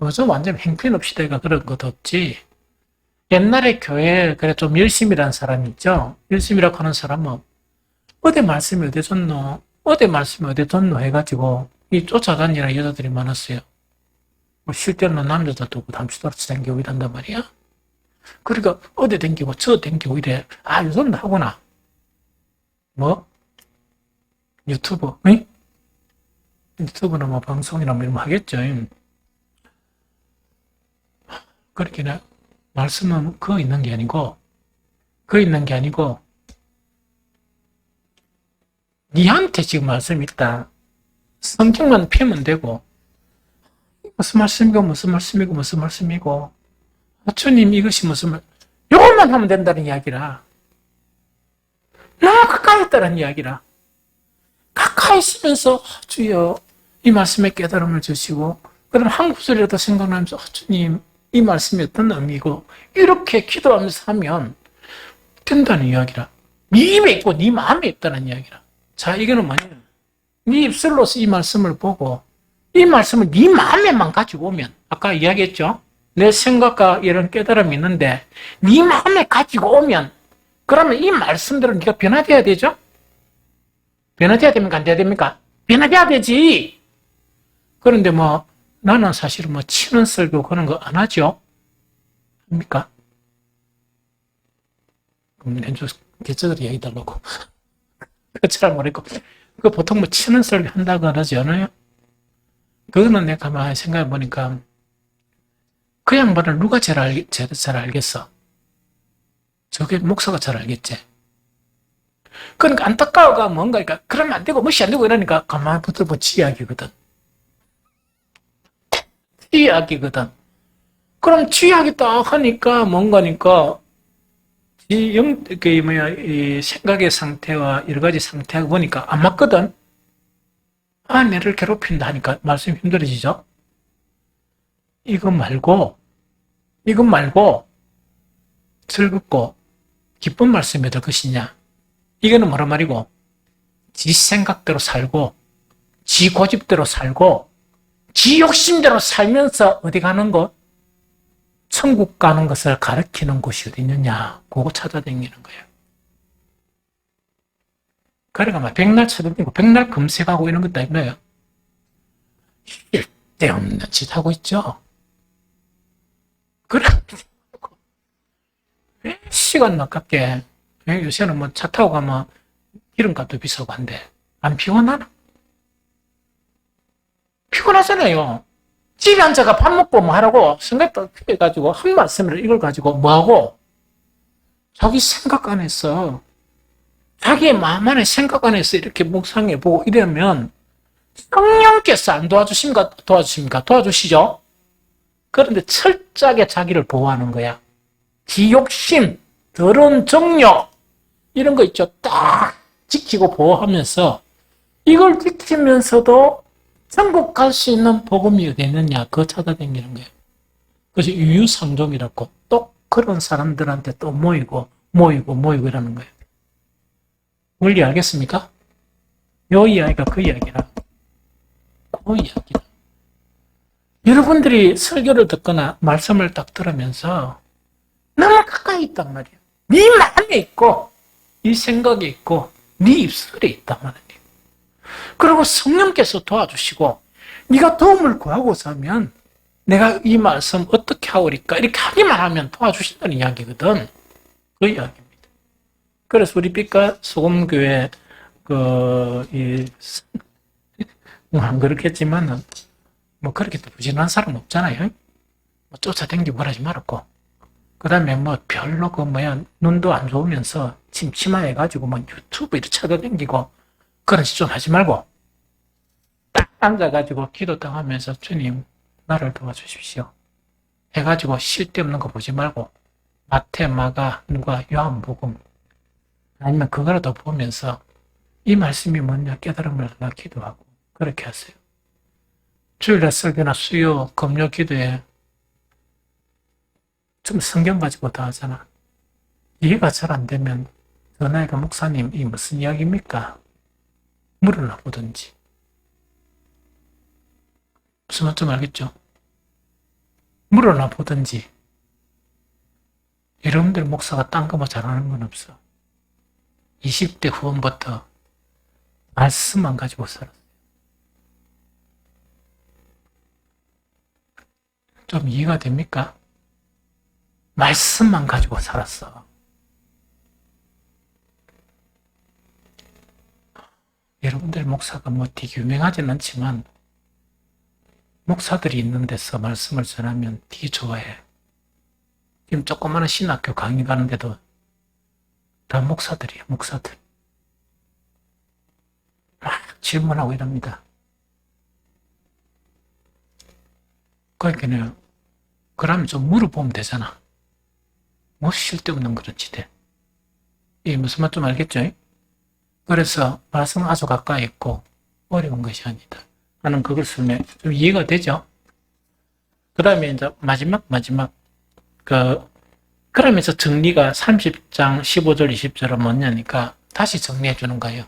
요즘 완전 행편없이 내가 그런 것도 없지. 옛날에 교회에 그래 좀 열심이라는 사람이 있죠. 열심이라고 하는 사람은 어디 말씀이 어디 줬노? 어디 말씀이 어디 줬노? 해가지고 이 쫓아다니는 여자들이 많았어요. 실제로는 남자도 담시도같이 댕기고 이런단 말이야. 그러니까 어디 댕기고 저 댕기고 이래. 아, 요즘도 하구나. 뭐? 유튜브, 응? 유튜브나 뭐 방송이나 뭐 이런 거 하겠죠. 그렇게 말씀은 그거 있는 게 아니고 니한테 지금 말씀이 있다. 성경만 펴면 되고 무슨 말씀이고 주님 이것이 무슨 말 이것만 하면 된다는 이야기라. 너무 가까이 있다는 이야기라. 가까이 있으면서 주여 이 말씀에 깨달음을 주시고 그럼 한 구절이라도 생각나면서 주님 이 말씀이 어떤 의미고 이렇게 기도하면서 하면 된다는 이야기라. 네 입에 있고 네 마음에 있다는 이야기라. 자, 이거는 뭐냐? 네 입술로서 이 말씀을 보고 이 말씀을 네 마음에만 가지고 오면, 아까 이야기했죠? 내 생각과 이런 깨달음이 있는데 네 마음에 가지고 오면, 그러면 이 말씀들은 네가 변화돼야 되죠? 변화돼야 됩니까? 안 돼야 됩니까? 변화돼야 되지. 그런데 나는 사실은 치는 설교 그런 거 안 하죠? 합니까? 그럼 개쩌들이 얘기 달라고. 그거 잘 모르겠고. 그 보통 치는 설교 한다고 하지 않아요? 그거는 내가 가만히 생각해 보니까 그 양반을 누가 잘 알겠어? 저게 목사가 잘 알겠지. 그러니까 안타까워가 뭔가, 그러니까 그러면 안 되고 무시 안 되고 이러니까 가만히 붙들면 쥐약이거든. 쥐약이거든. 그럼 쥐약이 딱 하니까 뭔가니까 이 생각의 상태와 여러 가지 상태하고 보니까 안 맞거든. 내를 괴롭힌다 하니까 말씀이 힘들어지죠. 이거 말고 즐겁고 기쁜 말씀이 될 것이냐. 이거는 뭐란 말이고, 지 생각대로 살고 지 고집대로 살고 지 욕심대로 살면서 어디 가는 곳? 천국 가는 것을 가르치는 곳이 어디 있느냐. 그거 찾아다니는 거예요. 그러니까 백날 찾아다니고 백날 검색하고 이런 것도 아니에요. 쓸데없는 짓 하고 있죠. 그래. 시간 아깝게. 요새는 차 타고 가면 기름값도 비싸고 한데 안 피곤하나? 피곤하잖아요. 집에 앉아가 밥 먹고 하라고 생각도 해가지고 한 말씀을 이걸 가지고 뭐하고 자기 생각 안에서 자기의 마음 안에 생각 안에서 이렇게 묵상해 보고 이러면 성령께서 안 도와주십니까? 도와주시죠? 그런데 철저하게 자기를 보호하는 거야. 지욕심, 더러운 정욕 이런 거 있죠. 딱 지키고 보호하면서 이걸 지키면서도 천국 갈 수 있는 복음이 어디 있느냐 그거 찾아다니는 거예요. 그래서 유유상종이라고 또 그런 사람들한테 또 모이고 이러는 거예요. 원리 알겠습니까? 요 이야기가 그 이야기라. 그 이야기라. 여러분들이 설교를 듣거나 말씀을 딱 들으면서 너무 가까이 있단 말이에요. 네 마음에 있고 네 생각에 있고 네 입술에 있단 말이에요. 그리고 성령께서 도와주시고 네가 도움을 구하고서 하면 내가 이 말씀 어떻게 하오리까 이렇게 하기만 하면 도와주신다는 이야기거든. 그 이야기입니다. 그래서 우리 빛과 소금교회 안 그렇겠지만은 그렇게 또 부진한 사람 없잖아요. 쫓아다니고 하지 말았고 그 다음에 별로 눈도 안 좋으면서 침침해가지고 유튜브 이렇게 찾아다니고 그런 짓 좀 하지 말고 딱 앉아가지고 기도 딱 하면서 주님 나를 도와주십시오 해가지고 쓸데없는 거 보지 말고 마태, 마가, 누가, 요한복음 아니면 그거라도 보면서 이 말씀이 뭐냐 깨달음을 달라 기도하고 그렇게 하세요. 주일날 설교나 수요, 금요 기도에 좀 성경 가지고 다 하잖아. 이해가 잘 안 되면 전화해가 목사님 이 무슨 이야기입니까? 물어나 보든지. 무슨 말인지 알겠죠? 물어나 보든지. 여러분들 목사가 딴 거 잘하는 건 없어. 20대 후반부터 말씀만 가지고 살았어요. 좀 이해가 됩니까? 말씀만 가지고 살았어. 여러분들 목사가 되게 유명하지는 않지만 목사들이 있는 데서 말씀을 전하면 되게 좋아해. 지금 조그마한 신학교 강의 가는데도 다 목사들이에요. 목사들. 막 질문하고 이럽니다. 그러니까 그러면 좀 물어보면 되잖아. 쓸데없는 그런 짓에. 이게 무슨 말 좀 알겠죠? 그래서 말씀은 아주 가까이 있고 어려운 것이 아니다 하는 그것을 좀 이해가 되죠? 그 다음에 이제 마지막 그러면서 정리가 30장 15절 20절은 뭐냐니까 다시 정리해 주는 거예요.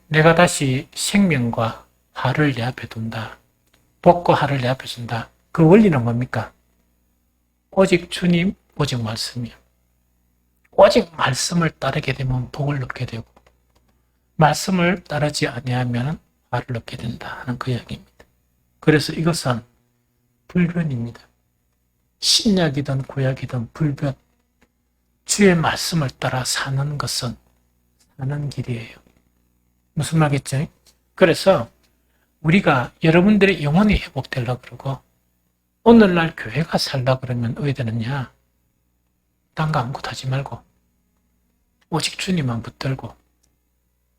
내가 다시 생명과 화를 내 앞에 둔다. 복과 화를 내 앞에 준다. 그 원리는 뭡니까? 오직 주님, 오직 말씀이요. 오직 말씀을 따르게 되면 복을 얻게 되고 말씀을 따르지 아니하면 화를 얻게 된다 하는 그 이야기입니다. 그래서 이것은 불변입니다. 신약이든 구약이든 불변. 주의 말씀을 따라 사는 것은 사는 길이에요. 무슨 말겠죠? 그래서 우리가 여러분들의 영혼이 회복되려고 그러고 오늘날 교회가 살려고 그러면 어떻게 되느냐? 딴 거 아무것도 하지 말고 오직 주님만 붙들고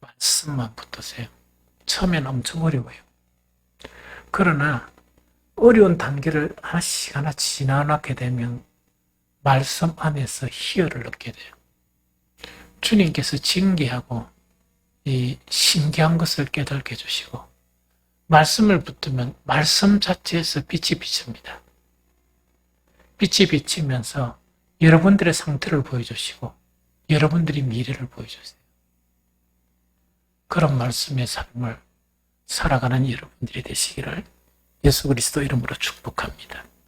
말씀만 붙드세요. 처음엔 엄청 어려워요. 그러나 어려운 단계를 하나씩 지나가게 되면 말씀 안에서 희열을 얻게 돼요. 주님께서 신기하고 이 신기한 것을 깨닫게 해주시고 말씀을 붙들면 말씀 자체에서 빛이 비칩니다. 빛이 비치면서 여러분들의 상태를 보여주시고 여러분들이 미래를 보여주세요. 그런 말씀의 삶을 살아가는 여러분들이 되시기를 예수 그리스도 이름으로 축복합니다.